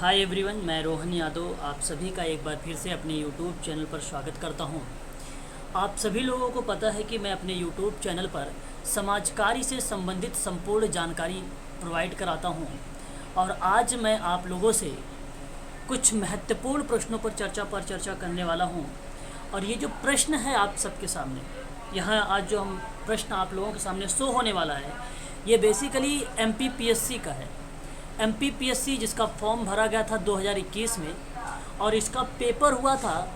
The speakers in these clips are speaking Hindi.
हाय एवरीवन, मैं रोहन यादव आप सभी का एक बार फिर से अपने यूट्यूब चैनल पर स्वागत करता हूं। आप सभी लोगों को पता है कि मैं अपने यूट्यूब चैनल पर समाजकार्य से संबंधित संपूर्ण जानकारी प्रोवाइड कराता हूं और आज मैं आप लोगों से कुछ महत्वपूर्ण प्रश्नों पर चर्चा करने वाला हूं। और ये जो प्रश्न है आप सबके सामने, यहाँ आज जो हम प्रश्न आप लोगों के सामने शो होने वाला है, ये बेसिकली MPPSC का है। MPPSC जिसका फॉर्म भरा गया था 2021 में और इसका पेपर हुआ था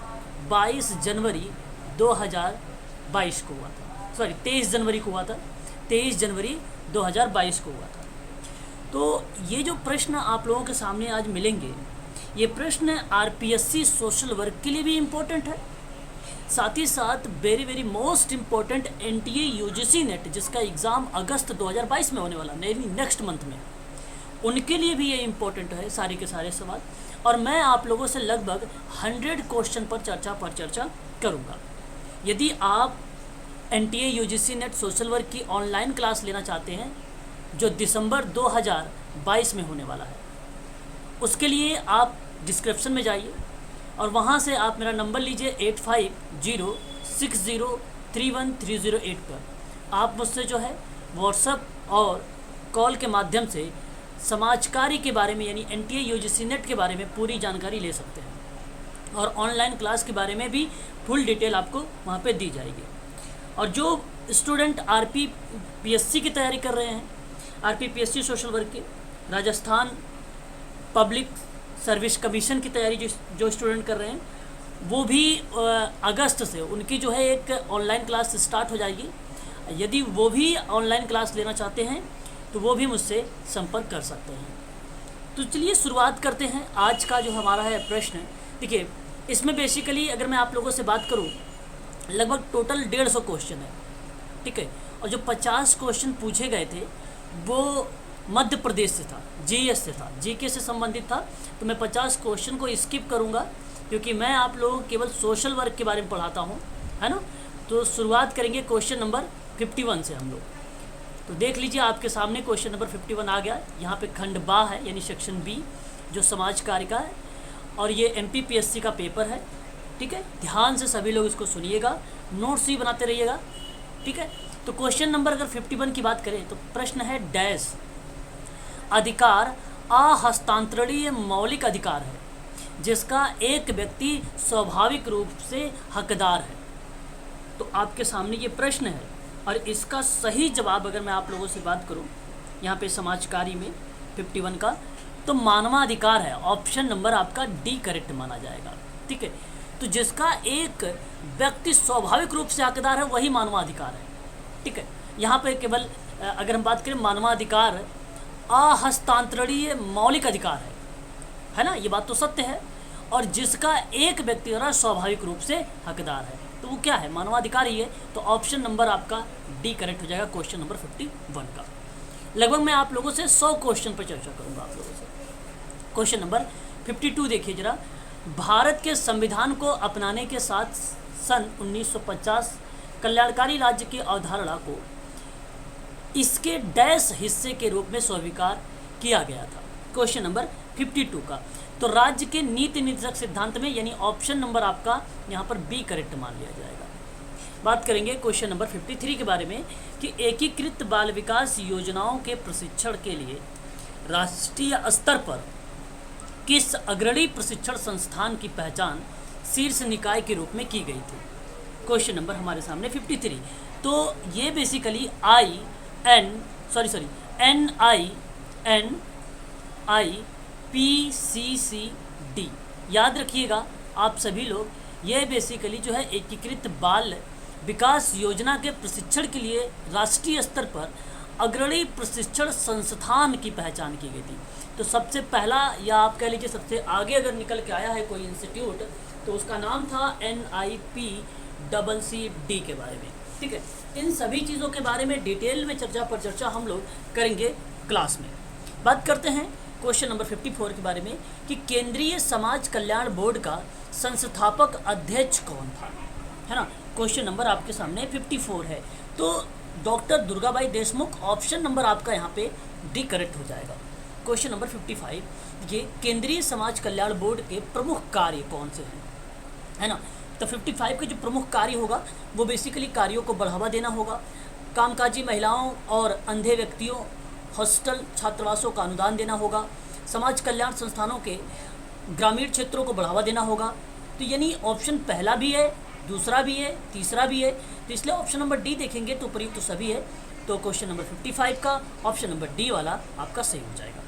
22 जनवरी 2022 को हुआ था, 23 जनवरी को हुआ था, 23 जनवरी 2022 को हुआ था। तो ये जो प्रश्न आप लोगों के सामने आज मिलेंगे, ये प्रश्न RPSC सोशल वर्क के लिए भी इम्पोर्टेंट है, साथ ही साथ very most important NTA UGC net जिसका एग्ज़ाम अगस्त 2022 में होने वाला, नेक्स्ट मंथ में, उनके लिए भी ये इम्पोर्टेंट है सारे के सारे सवाल। और मैं आप लोगों से लगभग 100 क्वेश्चन पर चर्चा करूँगा। यदि आप NTA UGC net social work की ऑनलाइन क्लास लेना चाहते हैं जो दिसंबर 2022 में होने वाला है, उसके लिए आप डिस्क्रिप्शन में जाइए और वहाँ से आप मेरा नंबर लीजिए 8506031308 पर। आप मुझसे जो है व्हाट्सएप और कॉल के माध्यम से समाजकार्य के बारे में यानी NTA UGC नेट के बारे में पूरी जानकारी ले सकते हैं और ऑनलाइन क्लास के बारे में भी फुल डिटेल आपको वहाँ पे दी जाएगी। और जो स्टूडेंट RPPSC की तैयारी कर रहे हैं, RPPSC सोशल वर्क के, राजस्थान पब्लिक सर्विस कमीशन की तैयारी जो स्टूडेंट कर रहे हैं, वो भी अगस्त से उनकी जो है एक ऑनलाइन क्लास स्टार्ट हो जाएगी। यदि वो भी ऑनलाइन क्लास लेना चाहते हैं तो वो भी मुझसे संपर्क कर सकते हैं। तो चलिए शुरुआत करते हैं। आज का जो हमारा है प्रश्न, देखिए इसमें बेसिकली अगर मैं आप लोगों से बात करूं, लगभग टोटल 150 क्वेश्चन है, ठीक है। और जो 50 क्वेश्चन पूछे गए थे वो मध्य प्रदेश से था, GS से था, GK से संबंधित था। तो मैं 50 क्वेश्चन को स्किप करूँगा क्योंकि मैं आप लोगों को केवल सोशल वर्क के बारे में पढ़ाता हूँ, है ना। तो शुरुआत करेंगे क्वेश्चन नंबर 51 से हम लोग। तो देख लीजिए आपके सामने क्वेश्चन नंबर 51 आ गया। यहाँ पे खंड बा है यानी सेक्शन B जो समाज कार्य का है और ये MPPSC का पेपर है, ठीक है। ध्यान से सभी लोग इसको सुनिएगा, नोट्स भी बनाते रहिएगा, ठीक है। तो क्वेश्चन नंबर अगर 51 की बात करें तो प्रश्न है डैश अधिकार अहस्तांतरणीय मौलिक अधिकार है जिसका एक व्यक्ति स्वाभाविक रूप से हकदार है। तो आपके सामने ये प्रश्न है और इसका सही जवाब अगर मैं आप लोगों से बात करूं यहाँ पे समाजकारी में 51 का, तो मानवाधिकार है। ऑप्शन नंबर आपका D करेक्ट माना जाएगा, ठीक है। तो जिसका एक व्यक्ति स्वाभाविक रूप से हकदार है वही मानवाधिकार है, ठीक है। यहाँ पे केवल अगर हम बात करें मानवाधिकार अहस्तांतरणीय मौलिक अधिकार है ना, ये बात तो सत्य है। और जिसका एक व्यक्ति स्वाभाविक रूप से हकदार है तो वो क्या है, मानवाधिकार ही है। तो ऑप्शन नंबर आपका D करेक्ट हो जाएगा क्वेश्चन नंबर 51 का। लगभग मैं आप लोगों से 100 क्वेश्चन पर चर्चा करूंगा आप लोगों से। क्वेश्चन नंबर 52 देखिए जरा। भारत के संविधान को अपनाने के साथ सन 1950 कल्याणकारी राज्य की अवधारणा को इसके डैश हिस्से के रूप में स्वीकार किया गया था। क्वेश्चन नंबर 52 का, तो राज्य के नीति निर्देशक सिद्धांत में यानी ऑप्शन नंबर आपका यहाँ पर B करेक्ट मान लिया जाएगा। बात करेंगे क्वेश्चन नंबर 53 के बारे में कि एकीकृत बाल विकास योजनाओं के प्रशिक्षण के लिए राष्ट्रीय स्तर पर किस अग्रणी प्रशिक्षण संस्थान की पहचान शीर्ष निकाय के रूप में की गई थी। क्वेश्चन नंबर हमारे सामने 53। तो ये बेसिकली NIPCCD याद रखिएगा आप सभी लोग। ये बेसिकली जो है एकीकृत बाल विकास योजना के प्रशिक्षण के लिए राष्ट्रीय स्तर पर अग्रणी प्रशिक्षण संस्थान की पहचान की गई थी। तो सबसे पहला या आप कह लीजिए सबसे आगे अगर निकल के आया है कोई इंस्टीट्यूट तो उसका नाम था NIPCCD के बारे में, ठीक है। इन सभी चीज़ों के बारे में डिटेल में चर्चा हम लोग करेंगे क्लास में। बात करते हैं क्वेश्चन नंबर 54 के बारे में कि केंद्रीय समाज कल्याण बोर्ड का संस्थापक अध्यक्ष कौन था, है ना। क्वेश्चन नंबर आपके सामने 54 है। तो doctor Durgabai Deshmukh, option number आपका यहाँ पे D करेक्ट हो जाएगा। क्वेश्चन नंबर 55, ये केंद्रीय समाज कल्याण बोर्ड के प्रमुख कार्य कौन से हैं, है ना। तो 55 के जो प्रमुख कार्य होगा वो बेसिकली कार्यों को बढ़ावा देना होगा, कामकाजी महिलाओं और अंधे व्यक्तियों, हॉस्टल छात्रावासों का अनुदान देना होगा, समाज कल्याण संस्थानों के ग्रामीण क्षेत्रों को बढ़ावा देना होगा। तो यानी ऑप्शन पहला भी है, दूसरा भी है, तीसरा भी है, तो इसलिए ऑप्शन नंबर डी देखेंगे तो प्रयुक्त तो सभी है। तो क्वेश्चन नंबर 55 का ऑप्शन नंबर डी वाला आपका सही हो जाएगा।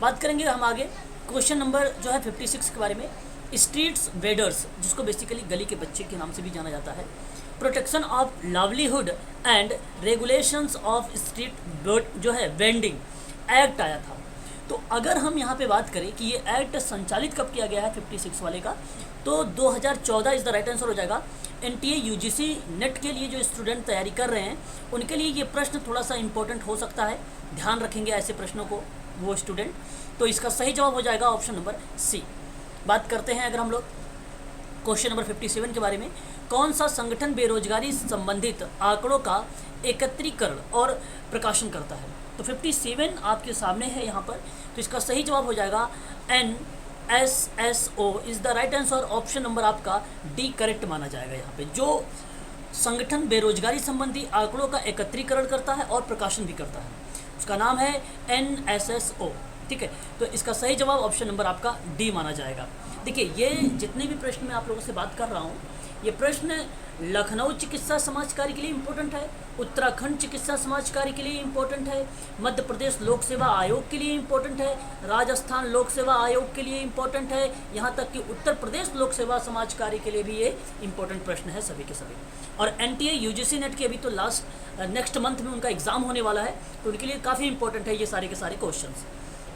बात करेंगे हम आगे क्वेश्चन नंबर जो है 56 के बारे में, स्ट्रीट्स वेडर्स, जिसको बेसिकली गली के बच्चे के नाम से भी जाना जाता है, protection of livelihood and regulations of street जो है वेंडिंग एक्ट आया था। तो अगर हम यहाँ पे बात करें कि ये एक्ट संचालित कब किया गया है 56 वाले का, तो 2014 इज़ द राइट आंसर हो जाएगा। एनटीए यूजीसी नेट के लिए जो स्टूडेंट तैयारी कर रहे हैं उनके लिए ये प्रश्न थोड़ा सा इंपॉर्टेंट हो सकता है, ध्यान रखेंगे ऐसे प्रश्नों को वो स्टूडेंट। तो इसका सही जवाब हो जाएगा ऑप्शन नंबर सी। बात करते हैं अगर हम लोग क्वेश्चन नंबर 57 के बारे में, कौन सा संगठन बेरोजगारी संबंधित आंकड़ों का एकत्रीकरण और प्रकाशन करता है। तो 57 आपके सामने है यहाँ पर, तो इसका सही जवाब हो जाएगा NSSO is the right answer. Option number आपका डी करेक्ट माना जाएगा। यहाँ पे जो संगठन बेरोजगारी संबंधी आंकड़ों का एकत्रीकरण करता है और प्रकाशन भी करता है उसका नाम है NSSO, ठीक है। तो इसका सही जवाब ऑप्शन नंबर आपका डी माना जाएगा। देखिए ये जितने भी प्रश्न मैं आप लोगों से बात कर रहा हूँ, ये प्रश्न लखनऊ चिकित्सा समाज कार्य के लिए इम्पोर्टेंट है, उत्तराखंड चिकित्सा समाज कार्य के लिए इम्पोर्टेंट है, मध्य प्रदेश लोक सेवा आयोग के लिए इम्पोर्टेंट है, राजस्थान लोक सेवा आयोग के लिए इम्पोर्टेंट है, यहाँ तक कि उत्तर प्रदेश लोक सेवा समाज कार्य के लिए भी ये इम्पोर्टेंट प्रश्न है सभी के सभी। और एनटीए यूजीसी नेट के अभी तो नेक्स्ट मंथ में उनका एग्जाम होने वाला है, तो उनके लिए काफ़ी इंपॉर्टेंट है ये सारे के सारे क्वेश्चन।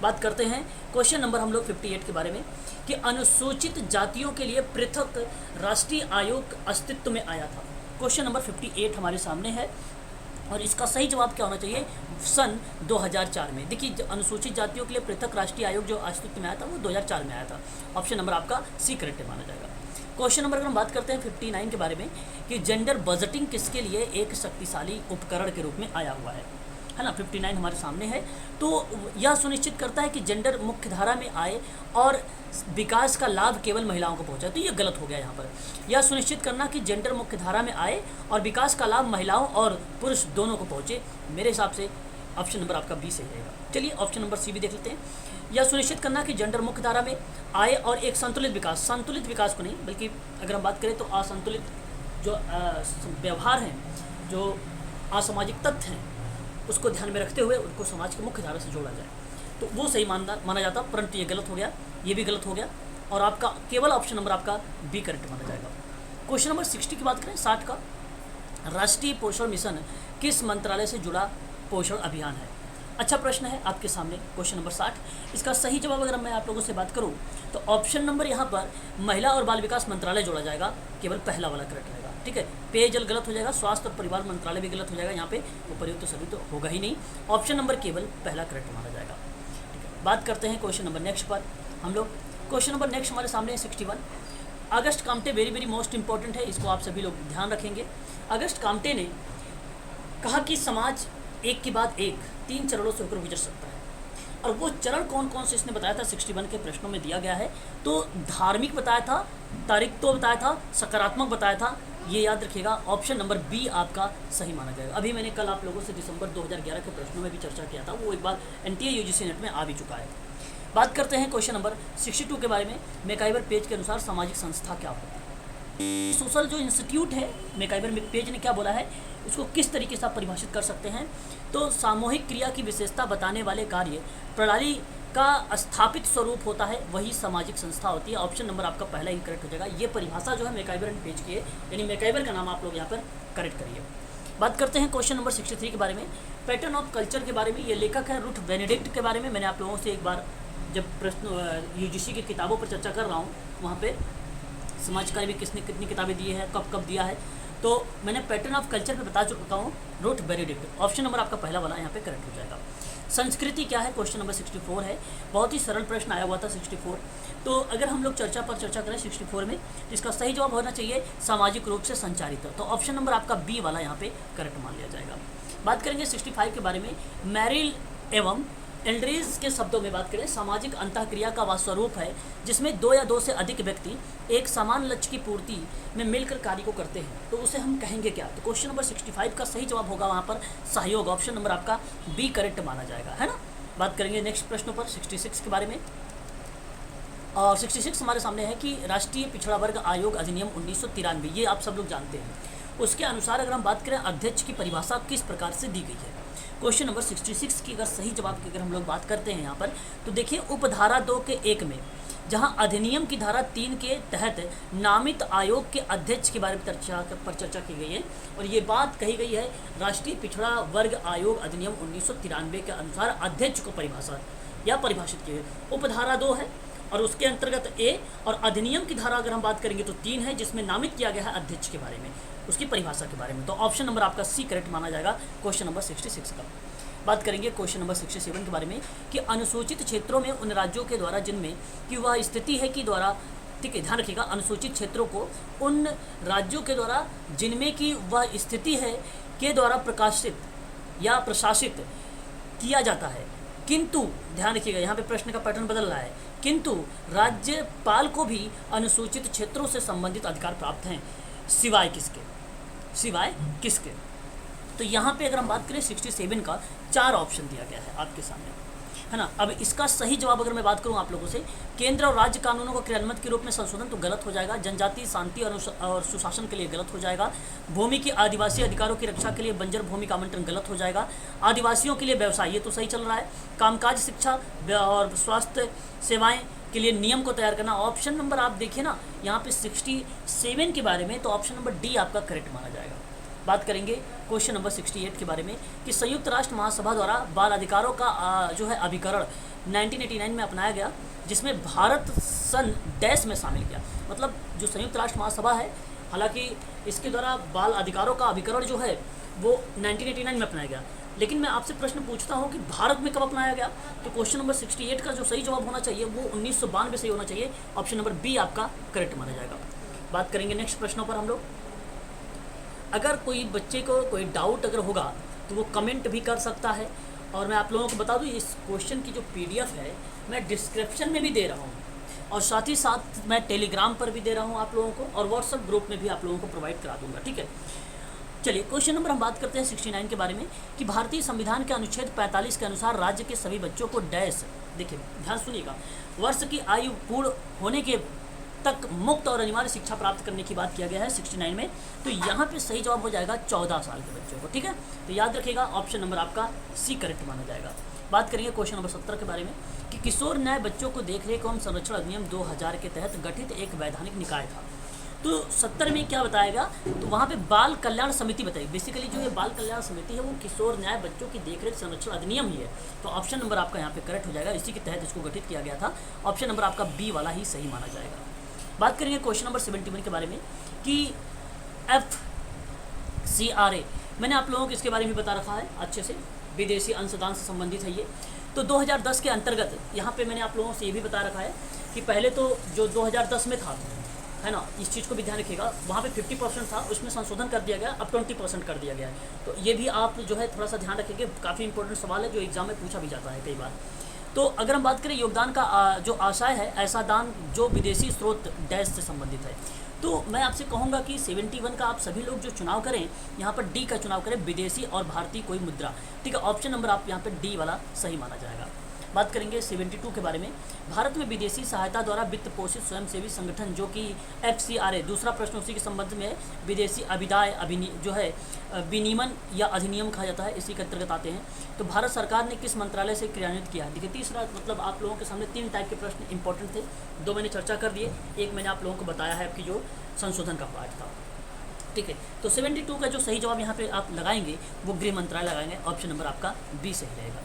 बात करते हैं क्वेश्चन नंबर हम लोग 58 के बारे में कि अनुसूचित जातियों के लिए पृथक राष्ट्रीय आयोग अस्तित्व में आया था। क्वेश्चन नंबर 58 हमारे सामने है और इसका सही जवाब क्या होना चाहिए, सन 2004 में। देखिए अनुसूचित जातियों के लिए पृथक राष्ट्रीय आयोग जो अस्तित्व में आया था वो 2004 में आया था। ऑप्शन नंबर आपका सी करेक्ट माना जाएगा। क्वेश्चन नंबर अगर हम बात करते हैं 59 के बारे में कि जेंडर बजटिंग किसके लिए एक शक्तिशाली उपकरण के रूप में आया हुआ है ना। 59 हमारे सामने है। तो यह सुनिश्चित करता है कि जेंडर मुख्य धारा में आए और विकास का लाभ केवल महिलाओं को पहुंचे। तो ये गलत हो गया यहाँ पर। यह सुनिश्चित करना कि जेंडर मुख्य धारा में आए और विकास का लाभ महिलाओं और पुरुष दोनों को पहुंचे, मेरे हिसाब से ऑप्शन नंबर आपका बी सही रहेगा। चलिए ऑप्शन नंबर सी भी देख लेते हैं। यह सुनिश्चित करना कि जेंडर मुख्य धारा में आए और एक संतुलित विकास को नहीं, बल्कि अगर हम बात करें तो असंतुलित जो व्यवहार हैं, जो असामाजिक तथ्य हैं, उसको ध्यान में रखते हुए उनको समाज की मुख्य धारा से जोड़ा जाए, तो वो सही माना जाता। परंतु ये गलत हो गया, ये भी गलत हो गया और आपका केवल ऑप्शन नंबर आपका बी करेक्ट माना जाएगा। क्वेश्चन नंबर 60 की बात करें, 60 का, राष्ट्रीय पोषण मिशन किस मंत्रालय से जुड़ा पोषण अभियान है। अच्छा प्रश्न है आपके सामने क्वेश्चन नंबर 60। इसका सही जवाब अगर मैं आप लोगों से बात करूं तो ऑप्शन नंबर यहाँ पर महिला और बाल विकास मंत्रालय जोड़ा जाएगा, केवल पहला वाला करेक्ट रहेगा, ठीक है। पेयजल गलत हो जाएगा, स्वास्थ्य और परिवार मंत्रालय भी गलत हो जाएगा, यहाँ पे वो प्रयुक्त तो सभी तो होगा ही नहीं। ऑप्शन नंबर केवल पहला करेक्ट माना जाएगा, ठीक है। बात करते हैं क्वेश्चन नंबर नेक्स्ट पर हम लोग। क्वेश्चन नंबर नेक्स्ट हमारे सामने है 61। August Comte very most important है, इसको आप सभी लोग ध्यान रखेंगे। अगस्ट काम्टे ने कहा कि समाज एक के बाद एक 3 चरणों से होकर गुजर सकता है, और वो चरण कौन कौन से इसने बताया था 61 के प्रश्नों में दिया गया है। तो धार्मिक बताया था, तारिकत्व बताया था, सकारात्मक बताया था, ये याद रखिएगा। ऑप्शन नंबर बी आपका सही माना जाएगा। अभी मैंने कल आप लोगों से दिसंबर 2011 के प्रश्नों में भी चर्चा किया था, वो एक बार एनटीए यूजीसी नेट में आ भी चुका है। बात करते हैं क्वेश्चन नंबर 62 के बारे में। मैकाइवर पेज के अनुसार सामाजिक संस्था क्या होती है। सोशल जो इंस्टीट्यूट है, मैकाइवर पेज ने क्या बोला है, उसको किस तरीके से आप परिभाषित कर सकते हैं। तो सामूहिक क्रिया की विशेषता बताने वाले कार्य प्रणाली का स्थापित स्वरूप होता है, वही सामाजिक संस्था होती है। ऑप्शन नंबर आपका पहला ही करेक्ट हो जाएगा। ये परिभाषा जो है मैकाइवर पेज की है, यानी मैकाइवर का नाम आप लोग यहाँ पर करेक्ट करिए। बात करते हैं क्वेश्चन नंबर 63 के बारे में, पैटर्न ऑफ कल्चर के बारे में। ये लेखक है रुथ बेनेडिक्ट के बारे में मैंने आप लोगों से एक बार जब प्रश्न यूजीसी की किताबों पर चर्चा कर रहा हूँ, वहाँ पे समाज कार्य में किसने कितनी किताबें दी है, कब कब दिया है, तो मैंने पैटर्न ऑफ कल्चर पे बता चुका हूँ, रुथ बेनेडिक्ट। ऑप्शन नंबर आपका पहला वाला यहाँ पे करेक्ट हो जाएगा। संस्कृति क्या है, क्वेश्चन नंबर 64 है। बहुत ही सरल प्रश्न आया हुआ था 64। तो अगर हम लोग चर्चा करें 64 में, तो इसका सही जवाब होना चाहिए सामाजिक रूप से संचारित। तो ऑप्शन नंबर आपका बी वाला यहाँ पे करेक्ट मान लिया जाएगा। बात करेंगे 65 के बारे में, मैरिल एवं एल्ड्रीज के शब्दों में बात करें, सामाजिक अंतःक्रिया का वह स्वरूप है जिसमें दो या दो से अधिक व्यक्ति एक समान लक्ष्य की पूर्ति में मिलकर कार्य को करते हैं, तो उसे हम कहेंगे क्या? तो क्वेश्चन नंबर 65 का सही जवाब होगा वहाँ पर सहयोग, ऑप्शन नंबर आपका बी करेक्ट माना जाएगा, है ना। बात करेंगे नेक्स्ट प्रश्नों पर 66 के बारे में। और 66 हमारे सामने है कि राष्ट्रीय पिछड़ा वर्ग आयोग अधिनियम 1993, ये आप सब लोग जानते हैं। उसके अनुसार अगर हम बात करें अध्यक्ष की परिभाषा किस प्रकार से दी गई है। क्वेश्चन नंबर 66 की अगर सही जवाब की अगर हम लोग बात करते हैं यहाँ पर, तो देखिए उपधारा 2 के 1 में जहाँ अधिनियम की धारा 3 के तहत नामित आयोग के अध्यक्ष के बारे में चर्चा की गई है, और ये बात कही गई है राष्ट्रीय पिछड़ा वर्ग आयोग अधिनियम 1993 के अनुसार अध्यक्ष को परिभाषित की गई। उपधारा 2 है और उसके अंतर्गत ए, और अधिनियम की धारा अगर हम बात करेंगे तो 3 है जिसमें नामित किया गया है अध्यक्ष के बारे में, उसकी परिभाषा के बारे में। तो ऑप्शन नंबर आपका सी करेक्ट माना जाएगा क्वेश्चन नंबर 66 का। बात करेंगे क्वेश्चन नंबर 67 के बारे में कि अनुसूचित क्षेत्रों में उन राज्यों के द्वारा जिनमें कि वह स्थिति है कि द्वारा, ठीक है ध्यान रखिएगा, अनुसूचित क्षेत्रों को उन राज्यों के द्वारा जिनमें कि वह स्थिति है के द्वारा प्रकाशित या प्रशासित किया जाता है, किंतु ध्यान रखिएगा यहाँ पे प्रश्न का पैटर्न बदल रहा है, किंतु राज्यपाल को भी अनुसूचित क्षेत्रों से संबंधित अधिकार प्राप्त हैं, सिवाय किसके। तो यहाँ पे अगर हम बात करें 67 का 4 ऑप्शन दिया गया है आपके सामने, है ना। अब इसका सही जवाब अगर मैं बात करूँ आप लोगों से, केंद्र और राज्य कानूनों को क्रियान्वित के रूप में संशोधन तो गलत हो जाएगा, जनजातीय शांति और सुशासन के लिए गलत हो जाएगा, भूमि की आदिवासी अधिकारों की रक्षा के लिए बंजर भूमि का आवंटन गलत हो जाएगा, आदिवासियों के लिए व्यवसाय ये तो सही चल रहा है, कामकाज शिक्षा और स्वास्थ्य सेवाएं के लिए नियम को तैयार करना। ऑप्शन नंबर आप देखिए ना यहाँ पे 67 के बारे में, तो ऑप्शन नंबर डी आपका करेक्ट माना जाएगा। बात करेंगे क्वेश्चन नंबर 68 के बारे में कि संयुक्त राष्ट्र महासभा द्वारा बाल अधिकारों का जो है अभिकरण 1989 में अपनाया गया, जिसमें भारत सन डैश में शामिल किया। मतलब जो संयुक्त राष्ट्र महासभा है, हालांकि इसके द्वारा बाल अधिकारों का अभिकरण जो है वो 1989 में अपनाया गया, लेकिन मैं आपसे प्रश्न पूछता हूँ कि भारत में कब अपनाया गया। तो क्वेश्चन नंबर 68 का जो सही जवाब होना चाहिए वो 1992 सही होना चाहिए, ऑप्शन नंबर बी आपका करेक्ट माना जाएगा। बात करेंगे नेक्स्ट प्रश्नों पर हम लोग। अगर कोई बच्चे को कोई डाउट अगर होगा तो वो कमेंट भी कर सकता है, और मैं आप लोगों को बता दूं इस क्वेश्चन की जो PDF है मैं डिस्क्रिप्शन में भी दे रहा हूँ, और साथ ही साथ मैं टेलीग्राम पर भी दे रहा हूँ आप लोगों को, और व्हाट्सएप ग्रुप में भी आप लोगों को प्रोवाइड करा दूंगा, ठीक है। चलिए क्वेश्चन नंबर हम बात करते हैं 69 के बारे में कि भारतीय संविधान के अनुच्छेद 45 के अनुसार राज्य के सभी बच्चों को डैश, देखिए ध्यान सुनिएगा, वर्ष की आयु पूर्ण होने के तक मुक्त और अनिवार्य शिक्षा प्राप्त करने की बात किया गया है 69 में। तो यहाँ पे सही जवाब हो जाएगा 14 साल के बच्चों को, ठीक है। तो याद रखिएगा ऑप्शन नंबर आपका सी करेक्ट माना जाएगा। बात करेंगे क्वेश्चन नंबर 70 के बारे में कि किशोर न्याय बच्चों को देखरेख एवं संरक्षण अधिनियम 2000 के तहत गठित एक वैधानिक निकाय था। तो 70 में क्या बताएगा, तो वहाँ पे बाल कल्याण समिति बताई। बेसिकली जो ये बाल कल्याण समिति है वो किशोर न्याय बच्चों की देखरेख संरक्षण अधिनियम ही है। तो ऑप्शन नंबर आपका यहाँ पे करेक्ट हो जाएगा, इसी के तहत इसको गठित किया गया था। ऑप्शन नंबर आपका बी वाला ही सही माना जाएगा। बात करेंगे क्वेश्चन नंबर 71 के बारे में कि FCRA, मैंने आप लोगों को इसके बारे में बता रखा है अच्छे से, विदेशी अंशदान से संबंधित है ये। तो 2010 के अंतर्गत यहाँ पे मैंने आप लोगों से ये भी बता रखा है कि पहले तो जो 2010 में था, है ना, इस चीज़ को भी ध्यान रखिएगा, वहाँ पे 50% था, उसमें संशोधन कर दिया गया, अब 20% कर दिया गया है। तो ये भी आप जो है थोड़ा सा ध्यान रखेंगे, काफ़ी इंपॉर्टेंट सवाल है जो एग्जाम में पूछा भी जाता है कई बार। तो अगर हम बात करें योगदान का जो आशय है, ऐसा दान जो विदेशी स्रोत डैश से संबंधित है, तो मैं आपसे कहूँगा कि 71 का आप सभी लोग जो चुनाव करें, यहाँ पर डी का चुनाव करें, विदेशी और भारतीय कोई मुद्रा, ठीक है। ऑप्शन नंबर आप यहाँ पर डी वाला सही माना जाएगा। बात करेंगे 72 के बारे में, भारत में विदेशी सहायता द्वारा वित्त पोषित स्वयंसेवी संगठन जो कि FCRA, दूसरा प्रश्न उसी के संबंध में है, विदेशी अभिदाय जो है विनियमन या अधिनियम कहा जाता है, इसी के अंतर्गत आते हैं। तो भारत सरकार ने किस मंत्रालय से क्रियान्वित किया? देखिए तीसरा, मतलब आप लोगों के सामने 3 टाइप के प्रश्न इंपॉर्टेंट थे, 2 मैंने चर्चा कर दिए, एक मैंने आप लोगों को बताया है आपकी जो संशोधन का पार्ट था, ठीक है। तो 72 का जो सही जवाब यहाँ पे आप लगाएंगे वो गृह मंत्रालय लगाएंगे, ऑप्शन नंबर आपका बी सही रहेगा।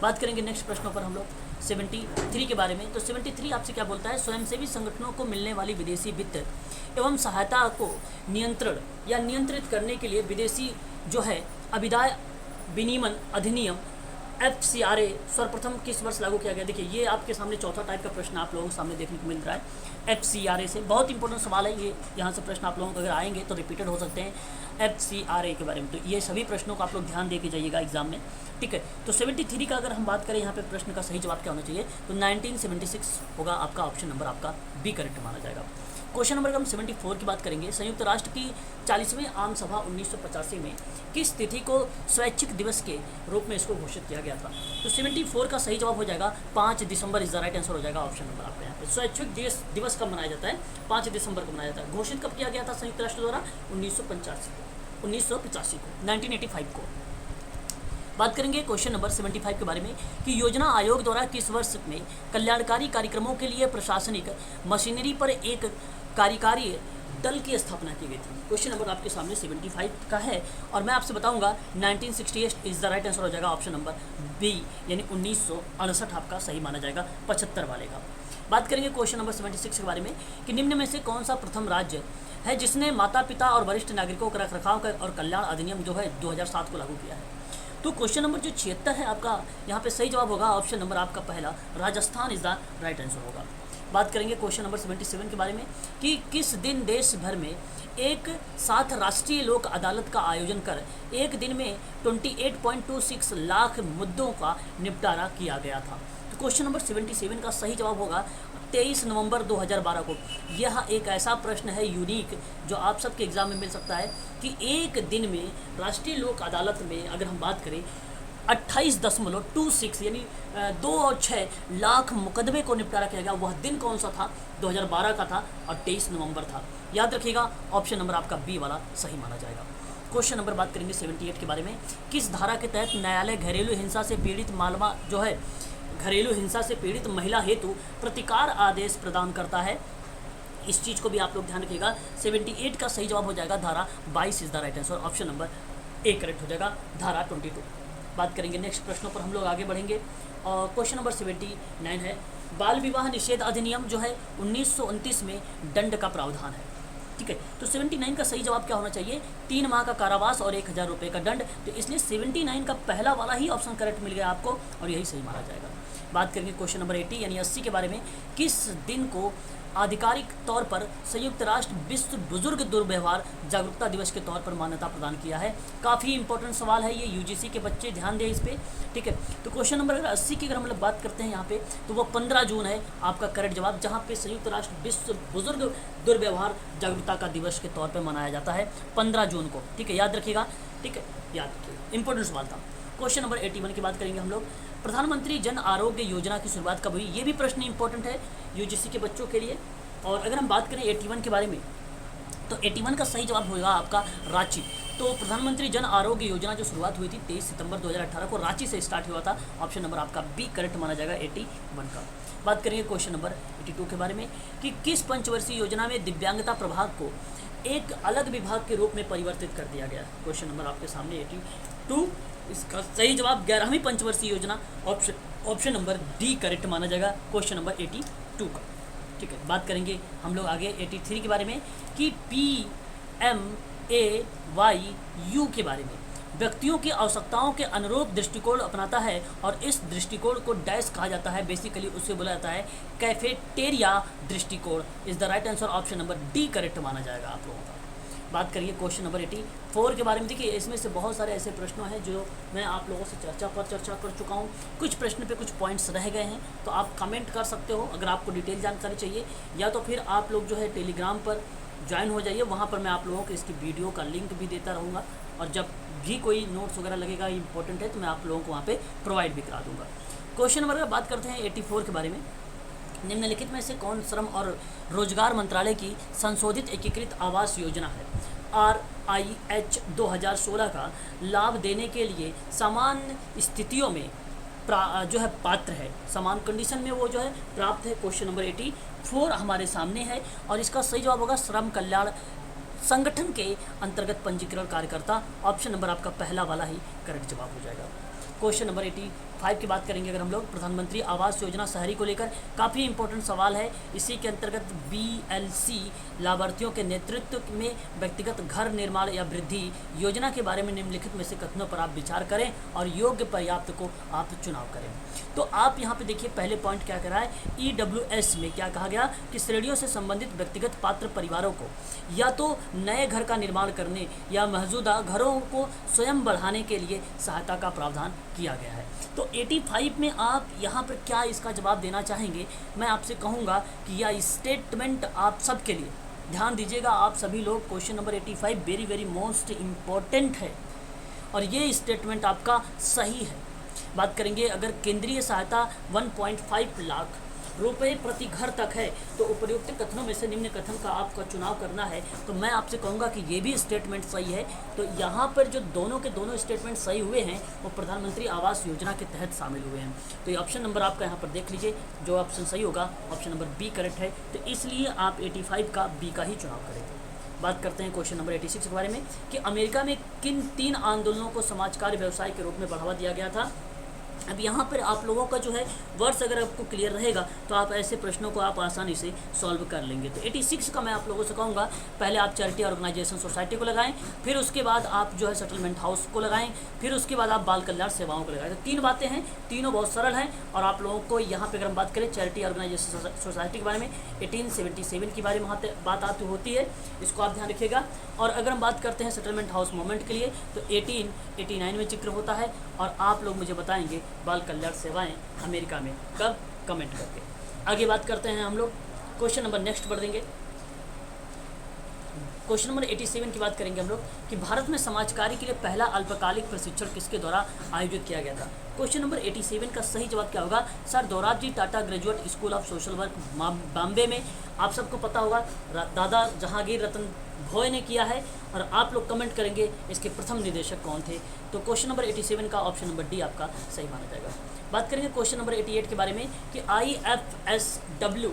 बात करेंगे नेक्स्ट प्रश्नों पर हम लोग 73 के बारे में। तो 73 आपसे क्या बोलता है, स्वयंसेवी संगठनों को मिलने वाली विदेशी वित्त एवं सहायता को नियंत्रण या नियंत्रित करने के लिए विदेशी जो है अभिदाय विनिमय अधिनियम FCRA सर्वप्रथम किस वर्ष लागू किया गया? देखिए ये आपके सामने चौथा टाइप का प्रश्न आप लोगों के सामने देखने को मिल रहा है FCRA से। बहुत इंपॉर्टेंट सवाल है ये, यहाँ से प्रश्न आप लोगों को अगर आएंगे तो रिपीटेड हो सकते हैं FCRA के बारे में। तो ये सभी प्रश्नों को आप लोग ध्यान दे के जाइएगा एग्जाम में, ठीक है। तो 73 का अगर हम बात करें यहाँ पे प्रश्न का सही जवाब क्या होना चाहिए, तो 1976 होगा आपका ऑप्शन नंबर आपका बी करेक्ट माना जाएगा। क्वेश्चन नंबर हम 74 की बात करेंगे। संयुक्त राष्ट्र की 40वीं आम सभा 1985 में किस तिथि को स्वैच्छिक दिवस के रूप में इसको घोषित किया गया था? तो 74 का सही जवाब हो जाएगा 5 दिसंबर इज द राइट आंसर हो जाएगा ऑप्शन नंबर आपका यहाँ पे। स्वैच्छिक दिवस कब मनाया जाता है? 5 दिसंबर को मनाया जाता है। घोषित कब किया गया था संयुक्त राष्ट्र द्वारा? 1985 को 1985 को। बात करेंगे क्वेश्चन नंबर 75 के बारे में कि योजना आयोग द्वारा किस वर्ष में कल्याणकारी कार्यक्रमों के लिए प्रशासनिक मशीनरी पर एक कार्यकारी दल की स्थापना की गई थी? क्वेश्चन नंबर आपके सामने 75 का है और मैं आपसे बताऊंगा 1968 इज द राइट आंसर हो जाएगा ऑप्शन नंबर बी, यानी 1968 आपका सही माना जाएगा 75 वाले का। बात करेंगे क्वेश्चन नंबर 76 के बारे में कि निम्न में से कौन सा प्रथम राज्य है जिसने माता पिता और वरिष्ठ नागरिकों का रखरखाव और कल्याण अधिनियम जो है 2007 को लागू किया है? तो क्वेश्चन नंबर जो 76 है आपका यहाँ पे सही जवाब होगा ऑप्शन नंबर आपका पहला, Rajasthan is the right answer होगा। बात करेंगे क्वेश्चन नंबर 77 के बारे में कि किस दिन देश भर में एक साथ राष्ट्रीय लोक अदालत का आयोजन कर एक दिन में 28.26 लाख मुद्दों का निपटारा किया गया था? तो क्वेश्चन नंबर 77 का सही जवाब होगा 23 नवंबर 2012 को। यह एक ऐसा प्रश्न है यूनिक जो आप सबके एग्जाम में मिल सकता है कि एक दिन में राष्ट्रीय लोक अदालत में अगर हम बात करें 28.26 यानी 2 और 6 लाख मुकदमे को निपटारा किया गया। वह दिन कौन सा था? 2012 का था और 23 नवंबर था। याद रखिएगा ऑप्शन नंबर आपका बी वाला सही माना जाएगा। क्वेश्चन नंबर बात करेंगे 78 के बारे में, किस धारा के तहत न्यायालय घरेलू हिंसा से पीड़ित मालवा जो है घरेलू हिंसा से पीड़ित महिला हेतु प्रतिकार आदेश प्रदान करता है? इस चीज़ को भी आप लोग ध्यान रखिएगा। 78 का सही जवाब हो जाएगा धारा 22 is the right answer, option number A correct हो जाएगा धारा 22। बात करेंगे नेक्स्ट प्रश्नों पर हम लोग आगे बढ़ेंगे और क्वेश्चन नंबर 79 है, बाल विवाह निषेध अधिनियम जो है 1929 में दंड का प्रावधान है, ठीक है। तो 79 का सही जवाब क्या होना चाहिए? 3 माह का कारावास और 1000 रुपये का दंड। तो इसलिए 79 का पहला वाला ही ऑप्शन करेक्ट मिल गया आपको और यही सही माना जाएगा। बात करेंगे क्वेश्चन नंबर 80 यानी 80 के बारे में, किस दिन को आधिकारिक तौर पर संयुक्त राष्ट्र विश्व बुजुर्ग दुर्व्यवहार जागरूकता दिवस के तौर पर मान्यता प्रदान किया है? काफ़ी इंपॉर्टेंट सवाल है ये, यूजीसी के बच्चे ध्यान दें इस पर, ठीक है। तो क्वेश्चन नंबर 80 की अगर हम लोग बात करते हैं यहाँ पे तो वो 15 जून है आपका करेक्ट जवाब, जहाँ पे संयुक्त राष्ट्र विश्व बुजुर्ग दुर्व्यवहार जागरूकता का दिवस के तौर पर मनाया जाता है 15 जून को, ठीक है। याद रखिएगा, ठीक है, याद रखिएगा, इंपॉर्टेंट सवाल था। क्वेश्चन नंबर 81 की बात करेंगे हम लोग, प्रधानमंत्री जन आरोग्य योजना की शुरुआत कब हुई? ये भी प्रश्न इंपॉर्टेंट है यूजीसी के बच्चों के लिए। और अगर हम बात करें 81 के बारे में तो 81 का सही जवाब होगा आपका रांची। तो प्रधानमंत्री जन आरोग्य योजना जो शुरुआत हुई थी 23 सितंबर 2018 को रांची से स्टार्ट हुआ था, ऑप्शन नंबर आपका बी करेक्ट माना जाएगा 81 का। बात करेंगे क्वेश्चन नंबर 82 के बारे में कि किस पंचवर्षीय योजना में दिव्यांगता प्रभाग को एक अलग विभाग के रूप में परिवर्तित कर दिया गया? क्वेश्चन नंबर आपके सामने 82, इसका सही जवाब 11वीं पंचवर्षीय योजना, ऑप्शन नंबर डी करेक्ट माना जाएगा क्वेश्चन नंबर 82 का, ठीक है। बात करेंगे हम लोग आगे 83 के बारे में कि PMAYU के बारे में, व्यक्तियों की आवश्यकताओं के अनुरूप दृष्टिकोण अपनाता है और इस दृष्टिकोण को डैश कहा जाता है, बेसिकली उसे बोला जाता है कैफेटेरिया दृष्टिकोण is the right answer, option number D correct माना जाएगा आप लोगों का। बात करिए क्वेश्चन नंबर 84 के बारे में। देखिए इसमें से बहुत सारे ऐसे प्रश्न हैं जो मैं आप लोगों से चर्चा कर चुका हूँ। कुछ प्रश्न पे कुछ पॉइंट्स रह गए हैं तो आप कमेंट कर सकते हो अगर आपको डिटेल जानकारी चाहिए, या तो फिर आप लोग जो है टेलीग्राम पर ज्वाइन हो जाइए, वहाँ पर मैं आप लोगों को इसकी वीडियो का लिंक भी देता रहूँगा और जब भी कोई नोट्स वगैरह लगेगा इंपॉर्टेंट है तो मैं आप लोगों को वहाँ पर प्रोवाइड भी करा दूँगा। क्वेश्चन नंबर का बात करते हैं 84 के बारे में, निम्नलिखित में से कौन श्रम और रोजगार मंत्रालय की संशोधित एकीकृत आवास योजना है? RIH 2016 का लाभ देने के लिए समान स्थितियों में जो है पात्र है, समान कंडीशन में वो जो है प्राप्त है। क्वेश्चन नंबर 84 हमारे सामने है और इसका सही जवाब होगा श्रम कल्याण संगठन के अंतर्गत पंजीकरण कार्यकर्ता, ऑप्शन नंबर आपका पहला वाला ही करेक्ट जवाब हो जाएगा। क्वेश्चन नंबर 85 की बात करेंगे अगर हम लोग, प्रधानमंत्री आवास योजना शहरी को लेकर काफ़ी इंपॉर्टेंट सवाल है। इसी के अंतर्गत BLC लाभार्थियों के नेतृत्व में व्यक्तिगत घर निर्माण या वृद्धि योजना के बारे में निम्नलिखित में से कथनों पर आप विचार करें और योग्य पर्याप्त को आप चुनाव करें। तो आप यहाँ पे देखिए पहले पॉइंट क्या करा है, EWS में क्या कहा गया कि श्रेणियों से संबंधित व्यक्तिगत पात्र परिवारों को या तो नए घर का निर्माण करने या मौजूदा घरों को स्वयं बढ़ाने के लिए सहायता का प्रावधान किया गया है। तो 85 में आप यहाँ पर क्या इसका जवाब देना चाहेंगे? मैं आपसे कहूँगा कि यह स्टेटमेंट आप सबके लिए ध्यान दीजिएगा, आप सभी लोग, question number 85 very very most important है और ये स्टेटमेंट आपका सही है। बात करेंगे अगर केंद्रीय सहायता 1.5 लाख रुपए प्रति घर तक है तो उपयुक्त कथनों में से निम्न कथन का आपका चुनाव करना है, तो मैं आपसे कहूँगा कि ये भी स्टेटमेंट सही है। तो यहाँ पर जो दोनों के दोनों स्टेटमेंट सही हुए हैं वो प्रधानमंत्री आवास योजना के तहत शामिल हुए हैं। तो ये ऑप्शन नंबर आपका यहाँ पर देख लीजिए, जो ऑप्शन सही होगा ऑप्शन नंबर बी करेक्ट है। तो इसलिए आप 85 का बी का ही चुनाव करें। बात करते हैं क्वेश्चन नंबर 86 के बारे में कि अमेरिका में किन 3 आंदोलनों को समाजकार्य व्यवसाय के रूप में बढ़ावा दिया गया था। अब यहाँ पर आप लोगों का जो है वर्ड्स अगर आपको क्लियर रहेगा तो आप ऐसे प्रश्नों को आप आसानी से सॉल्व कर लेंगे। तो 86 का मैं आप लोगों से कहूँगा पहले आप चैरिटी ऑर्गेनाइजेशन सोसाइटी को लगाएं, फिर उसके बाद आप जो है सेटलमेंट हाउस को लगाएं, फिर उसके बाद आप बाल कल्याण सेवाओं को लगाएं। तो 3 बातें हैं, तीनों बहुत सरल हैं। और आप लोगों को यहाँ पर अगर हम बात करें चैरिटी ऑर्गेनाइजेशन सोसाइटी के बारे में 1877 के बारे में वहाँ बात आती होती है, इसको आप ध्यान रखिएगा। और अगर हम बात करते हैं सेटलमेंट हाउस मूवमेंट के लिए तो 1889 में जिक्र होता है। और आप लोग मुझे बताएंगे बाल कल्याण सेवाएं अमेरिका में कब, कमेंट करके। आगे बात करते हैं हम लोग, क्वेश्चन नंबर नेक्स्ट बढ़ देंगे। क्वेश्चन नंबर 87 की बात करेंगे हम लोग कि भारत में समाज कार्य के लिए पहला अल्पकालिक प्रशिक्षण किसके द्वारा आयोजित किया गया था। क्वेश्चन नंबर 87 का सही जवाब क्या होगा? Sir Dorabji Tata graduate school of social work Bombay में, आप सबको पता होगा दादा जहांगीर रतन भोय ने किया है। और आप लोग कमेंट करेंगे इसके प्रथम निदेशक कौन थे। तो क्वेश्चन नंबर 87 का ऑप्शन नंबर डी आपका सही माना जाएगा। बात करेंगे क्वेश्चन नंबर 88 के बारे में कि IFSW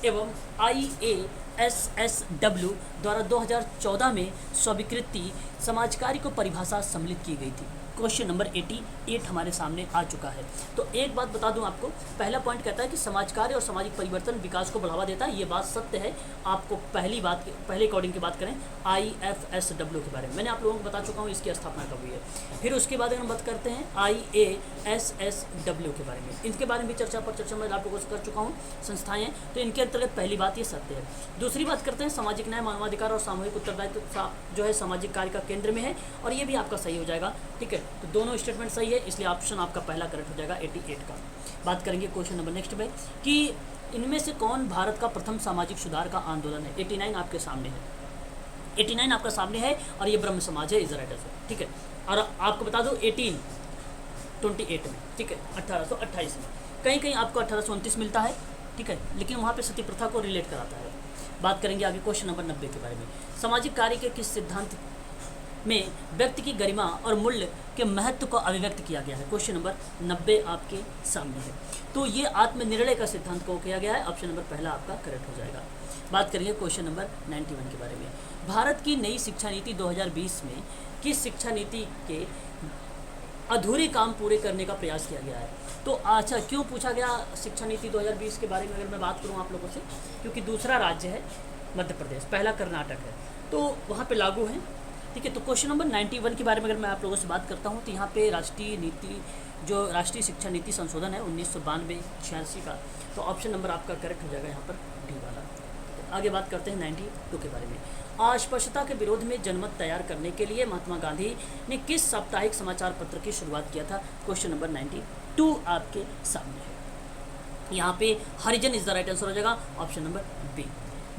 एवं IASSW द्वारा 2014 में स्वीकृति समाजकार्य को परिभाषा सम्मिलित की गई थी। क्वेश्चन नंबर 88 हमारे सामने आ चुका है। तो एक बात बता दूं आपको, पहला पॉइंट कहता है कि समाज कार्य और सामाजिक परिवर्तन विकास को बढ़ावा देता है, ये बात सत्य है। आपको पहले अकॉर्डिंग की बात करें IFSW के बारे में मैंने आप लोगों को बता चुका हूँ इसकी स्थापना कब हुई है। फिर उसके बाद अगर हम बात करते हैं IASSW के बारे में, इनके बारे में भी चर्चा मैं आप लोगों से कर चुका हूँ संस्थाएँ, तो इनके अंतर्गत पहली बात ये सत्य है। दूसरी बात करते हैं सामाजिक न्याय, मानवाधिकार और सामूहिक उत्तरदायित्व जो है सामाजिक कार्य का केंद्र में है, और ये भी आपका सही हो जाएगा। ठीक है, तो दोनों स्टेटमेंट सही है, इसलिए ऑप्शन आपका पहला करेक्ट हो जाएगा 88 का। बात करेंगे क्वेश्चन नंबर नेक्स्ट में कि इनमें से कौन भारत का प्रथम सामाजिक सुधार का आंदोलन है। 89 आपके सामने है, 89 आपका सामने है और ये ब्रह्म समाज है, इज राइट आंसर। ठीक है, और आपको बता दो 1828 में, ठीक है, 1828 में, कहीं कहीं आपको 1829 मिलता है। ठीक है, लेकिन वहाँ पे सती प्रथा को रिलेट कराता है। बात करेंगे आगे क्वेश्चन नंबर 90 के बारे में, सामाजिक कार्य के किस सिद्धांत में व्यक्ति की गरिमा और मूल्य के महत्व को अभिव्यक्त किया गया है। क्वेश्चन नंबर 90 आपके सामने है। तो ये आत्मनिर्णय का सिद्धांत को किया गया है, ऑप्शन नंबर पहला आपका करेक्ट हो जाएगा। बात करेंगे क्वेश्चन नंबर 91 के बारे में, भारत की नई शिक्षा नीति 2020 में किस शिक्षा नीति के अधूरे काम पूरे करने का प्रयास किया गया है। तो अच्छा, क्यों पूछा गया शिक्षा नीति 2020 के बारे में अगर मैं बात करूँ आप लोगों से, क्योंकि दूसरा राज्य है मध्य प्रदेश, पहला कर्नाटक है, तो वहाँ पे लागू है। ठीक है, तो क्वेश्चन नंबर 91 के बारे में अगर मैं आप लोगों से बात करता हूँ तो यहाँ पे राष्ट्रीय नीति जो राष्ट्रीय शिक्षा नीति संशोधन है 1992-86 का, तो ऑप्शन नंबर आपका करेक्ट हो जाएगा यहाँ पर डी वाला। आगे बात करते हैं 92 के बारे में, अस्पृश्यता के विरोध में जनमत तैयार करने के लिए महात्मा गांधी ने किस साप्ताहिक समाचार पत्र की शुरुआत किया था। क्वेश्चन नंबर 92 आपके सामने है, यहाँ पे हरिजन इज द राइट आंसर हो जाएगा, ऑप्शन नंबर बी।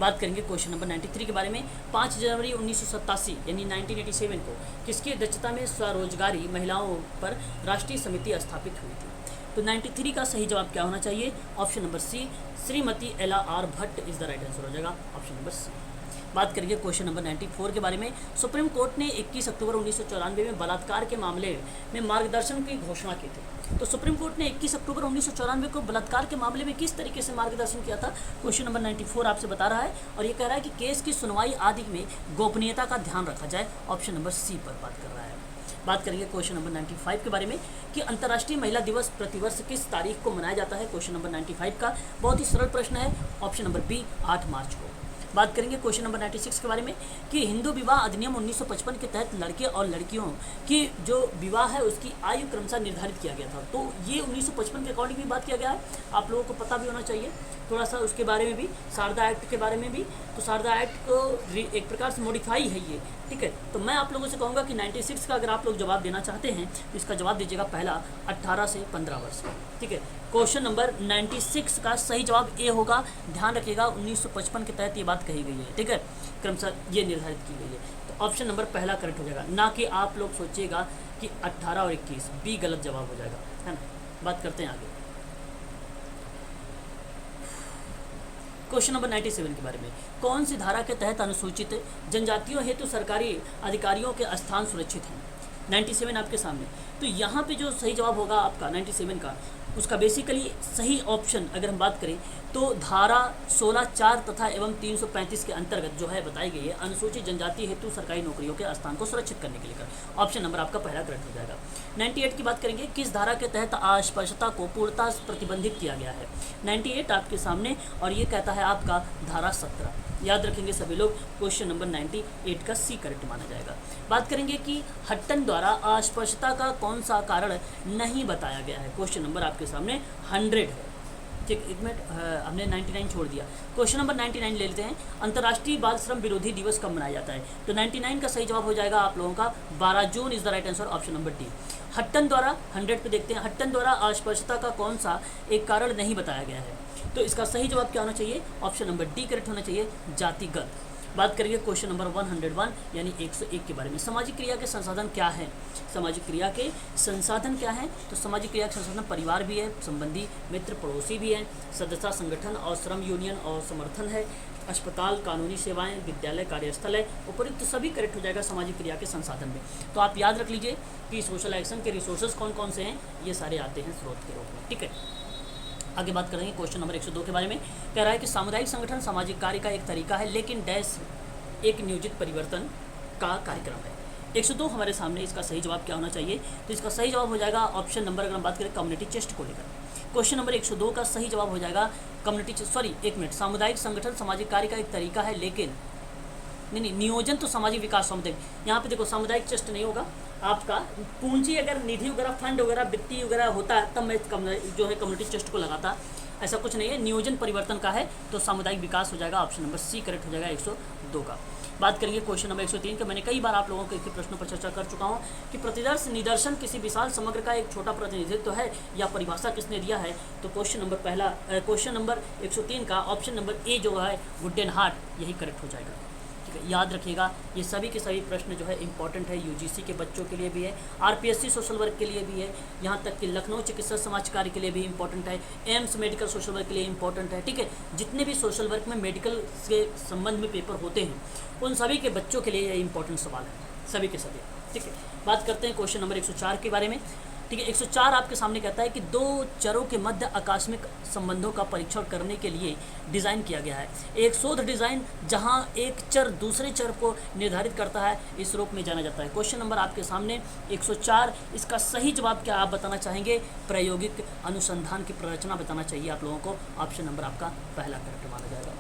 बात करेंगे क्वेश्चन नंबर 93 के बारे में, 5 जनवरी 1987 यानी 1987 को किसकी अध्यक्षता में स्वरोजगारी महिलाओं पर राष्ट्रीय समिति स्थापित हुई थी। तो 93 का सही जवाब क्या होना चाहिए, option number C, Shrimati Ela R Bhatt is the right answer हो जाएगा, ऑप्शन नंबर सी। बात करेंगे क्वेश्चन नंबर 94 के बारे में, सुप्रीम कोर्ट ने 21 अक्टूबर 1994 में बलात्कार के मामले में मार्गदर्शन की घोषणा की थी। तो सुप्रीम कोर्ट ने 21 अक्टूबर 1994 को बलात्कार के मामले में किस तरीके से मार्गदर्शन किया था, क्वेश्चन नंबर 94 आपसे बता रहा है, और ये कह रहा है कि केस की सुनवाई आदि में गोपनीयता का ध्यान रखा जाए, ऑप्शन नंबर सी पर बात कर रहा है। बात करेंगे क्वेश्चन नंबर 95 के बारे में कि अंतर्राष्ट्रीय महिला दिवस प्रतिवर्ष किस तारीख को मनाया जाता है। क्वेश्चन नंबर 95 का बहुत ही सरल प्रश्न है, ऑप्शन नंबर बी 8 मार्च को। बात करेंगे क्वेश्चन नंबर 96 के बारे में कि हिंदू विवाह अधिनियम 1955 के तहत लड़के और लड़कियों की जो विवाह है उसकी आयु क्रमशः निर्धारित किया गया था। तो ये 1955 के अकॉर्डिंग भी बात किया गया है, आप लोगों को पता भी होना चाहिए थोड़ा सा उसके बारे में भी, शारदा एक्ट के बारे में भी। तो शारदा एक्ट को एक प्रकार से मॉडिफाई है ये, ठीक है। तो मैं आप लोगों से कहूँगा कि 96 का अगर आप लोग जवाब देना चाहते हैं तो इसका जवाब दीजिएगा पहला 18 से 15 वर्ष, ठीक है। क्वेश्चन नंबर 96 का सही जवाब ए होगा। ध्यान रखिएगा 1955 के तहत ये बात कही गई है, ठीक है, क्रमशः ये निर्धारित की गई है। तो ऑप्शन नंबर पहला करेक्ट हो जाएगा, ना कि आप लोग सोचिएगा कि 18 और 21, बी गलत जवाब हो जाएगा, है ना। बात करते हैं आगे क्वेश्चन नंबर 97 के बारे में। कौन सी धारा के तहत अनुसूचित जनजातियों हेतु सरकारी अधिकारियों के स्थान सुरक्षित हैं। 97 आपके सामने। तो यहाँ पे जो सही जवाब होगा आपका 97 का, उसका बेसिकली सही ऑप्शन अगर हम बात करें तो धारा 16(4) तथा एवं 335 के अंतर्गत जो है बताई गई है अनुसूचित जनजाति हेतु सरकारी नौकरियों के स्थान को सुरक्षित करने के लिए। ऑप्शन नंबर आपका पहला करेक्ट हो जाएगा। 98 की बात करेंगे, किस धारा के तहत अस्पृश्यता को पूर्णतः प्रतिबंधित किया गया है। 98 आपके सामने और ये कहता है आपका धारा 17। याद रखेंगे सभी लोग, क्वेश्चन नंबर 98 का सी करेक्ट माना जाएगा। बात करेंगे कि हट्टन द्वारा अस्पृश्यता का कौन सा कारण नहीं बताया गया है। क्वेश्चन नंबर आपके सामने 100 है, ठीक। एक मिनट, हमने 99 छोड़ दिया। क्वेश्चन नंबर 99 ले लेते हैं। अंतर्राष्ट्रीय बाल श्रम विरोधी दिवस कब मनाया जाता है। तो 99 का सही जवाब हो जाएगा आप लोगों का 12 June is the right answer, option number D. Hutton द्वारा 100 पे देखते हैं, हट्टन द्वारा अस्पृश्यता का कौन सा एक कारण नहीं बताया गया है। तो इसका सही जवाब क्या होना चाहिए, ऑप्शन नंबर डी करेक्ट होना चाहिए, जातिगत। बात करेंगे क्वेश्चन नंबर 101 यानी 101 के बारे में। सामाजिक क्रिया के संसाधन क्या है। सामाजिक क्रिया के संसाधन क्या है, तो सामाजिक क्रिया के संसाधन परिवार भी है, संबंधी मित्र पड़ोसी भी हैं, सदस्यता संगठन और श्रम यूनियन और समर्थन है, अस्पताल, कानूनी सेवाएं, विद्यालय, कार्यस्थल है। उपयुक्त सभी करेक्ट हो जाएगा सामाजिक क्रिया के संसाधन में। तो आप याद रख लीजिए कि सोशल एक्शन के रिसोर्सेज कौन कौन से हैं, ये सारे आते हैं स्रोत के रूप में, ठीक है। आगे बात करेंगे क्वेश्चन नंबर 102 के बारे में। कह रहा है कि सामुदायिक संगठन सामाजिक कार्य का एक तरीका है लेकिन डैश एक नियोजित परिवर्तन का कार्यक्रम है। 102 हमारे सामने, इसका सही जवाब क्या होना चाहिए। तो इसका सही जवाब हो जाएगा ऑप्शन नंबर, अगर हम बात करें कम्युनिटी चेस्ट को लेकर, क्वेश्चन नंबर 102 का सही जवाब हो जाएगा सामुदायिक संगठन सामाजिक कार्य का एक तरीका है लेकिन नहीं, नियोजन तो सामाजिक विकास सामुदायिक। यहाँ पे देखो सामुदायिक चेस्ट नहीं होगा आपका, पूंजी अगर निधि वगैरह फंड वगैरह वित्तीय वगैरह होता है तब मैं जो है कम्युनिटी चेस्ट को लगाता, ऐसा कुछ नहीं है। नियोजन परिवर्तन का है तो सामुदायिक विकास हो जाएगा, ऑप्शन नंबर सी करेक्ट हो जाएगा 102 का। बात करेंगे क्वेश्चन नंबर 103 का। मैंने कई बार आप लोगों के प्रश्नों पर चर्चा कर चुका हूँ कि प्रतिदर्श निदर्शन किसी विशाल समग्र का एक छोटा प्रतिनिधित्व है या परिभाषा किसने दिया है। तो क्वेश्चन नंबर 103 का ऑप्शन नंबर ए जो है वुडेनहार्ट, यही करेक्ट हो जाएगा, ठीक है। याद रखिएगा ये सभी के सभी प्रश्न जो है इंपॉर्टेंट है, यूजीसी के बच्चों के लिए भी है, आरपीएससी सोशल वर्क के लिए भी है, यहाँ तक कि लखनऊ चिकित्सा समाज कार्य के लिए भी इंपॉर्टेंट है, एम्स मेडिकल सोशल वर्क के लिए इंपॉर्टेंट है, ठीक है। जितने भी सोशल वर्क में मेडिकल के संबंध में पेपर होते हैं उन सभी के बच्चों के लिए ये इंपॉर्टेंट सवाल है, सभी के सभी, ठीक है। बात करते हैं क्वेश्चन नंबर 104 के बारे में, ठीक है। 104 आपके सामने कहता है कि दो चरों के मध्य आकस्मिक संबंधों का परीक्षण करने के लिए डिज़ाइन किया गया है। एक शोध डिज़ाइन जहां एक चर दूसरे चर को निर्धारित करता है, इस रूप में जाना जाता है। क्वेश्चन नंबर आपके सामने 104, इसका सही जवाब क्या आप बताना चाहेंगे। प्रायोगिक अनुसंधान की प्ररचना बताना चाहिए आप लोगों को, ऑप्शन नंबर आपका पहला करेक्ट माना जाएगा।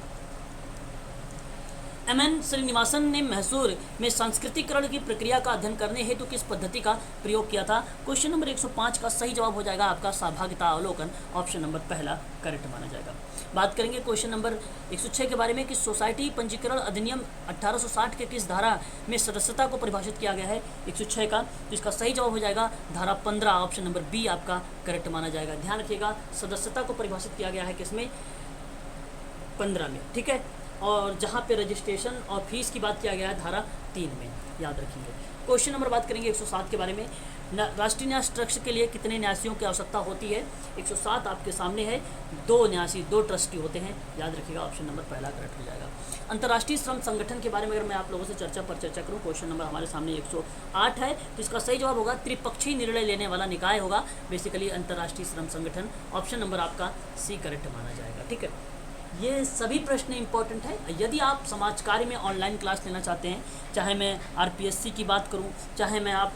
एम.एन. श्रीनिवासन ने मैसूर में सांस्कृतिकरण की प्रक्रिया का अध्ययन करने हेतु किस पद्धति का प्रयोग किया था। क्वेश्चन नंबर 105 का सही जवाब हो जाएगा आपका सहभागिता अवलोकन, ऑप्शन नंबर पहला करेक्ट माना जाएगा। बात करेंगे क्वेश्चन नंबर 106 के बारे में कि सोसाइटी पंजीकरण अधिनियम 1860 के किस धारा में सदस्यता को परिभाषित किया गया है। 106 का, तो इसका सही जवाब हो जाएगा धारा 15, ऑप्शन नंबर बी आपका करेक्ट माना जाएगा। ध्यान रखिएगा सदस्यता को परिभाषित किया गया है किसमें, 15 में, ठीक है। और जहाँ पे रजिस्ट्रेशन और फीस की बात किया गया है धारा 3 में, याद रखेंगे। क्वेश्चन नंबर बात करेंगे 107 के बारे में। राष्ट्रीय न्यास ट्रस्ट के लिए कितने न्यासियों की आवश्यकता होती है। 107 आपके सामने है, 2 न्यासी 2 ट्रस्टी होते हैं, याद रखिएगा ऑप्शन नंबर पहला करेक्ट हो जाएगा। अंतर्राष्ट्रीय श्रम संगठन के बारे में अगर मैं आप लोगों से चर्चा करूं, क्वेश्चन नंबर हमारे सामने 108 है, तो इसका सही जवाब होगा त्रिपक्षीय निर्णय लेने वाला निकाय होगा, बेसिकली अंतर्राष्ट्रीय श्रम संगठन, ऑप्शन नंबर आपका सी करेक्ट माना जाएगा, ठीक है। ये सभी प्रश्न इंपॉर्टेंट है। यदि आप समाज कार्य में ऑनलाइन क्लास लेना चाहते हैं, चाहे मैं आरपीएससी की बात करूं, चाहे मैं आप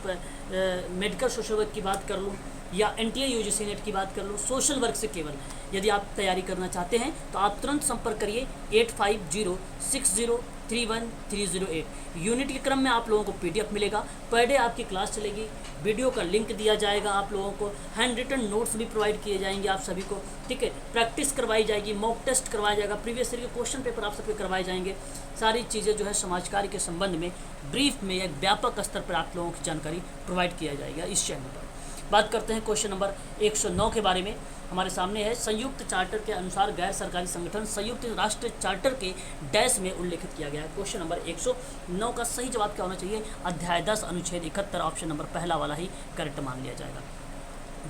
मेडिकल सोशल वर्क की बात कर लूं, या एनटीए यूजीसी नेट की बात कर लूँ, सोशल वर्क से केवल यदि आप तैयारी करना चाहते हैं तो आप तुरंत संपर्क करिए 8506031308। यूनिट के क्रम में आप लोगों को पीडीएफ मिलेगा, पर डे आपकी क्लास चलेगी, वीडियो का लिंक दिया जाएगा, आप लोगों को हैंड रिटन नोट्स भी प्रोवाइड किए जाएंगे आप सभी को, ठीक है। प्रैक्टिस करवाई जाएगी, मॉक टेस्ट करवाया जाएगा, प्रीवियस ईयर के क्वेश्चन पेपर आप सबके करवाए जाएंगे। सारी चीज़ें जो है समाज कार्य के संबंध में ब्रीफ में एक व्यापक स्तर पर आप लोगों की जानकारी प्रोवाइड किया जाएगा इस चैनल पर। बात करते हैं क्वेश्चन नंबर 109 के बारे में। हमारे सामने है, संयुक्त चार्टर के अनुसार गैर सरकारी संगठन संयुक्त राष्ट्र चार्टर के डैश में उल्लेखित किया गया है। क्वेश्चन नंबर 109 का सही जवाब क्या होना चाहिए? अध्याय 10 अनुच्छेद 71, ऑप्शन नंबर पहला वाला ही करेक्ट मान लिया जाएगा।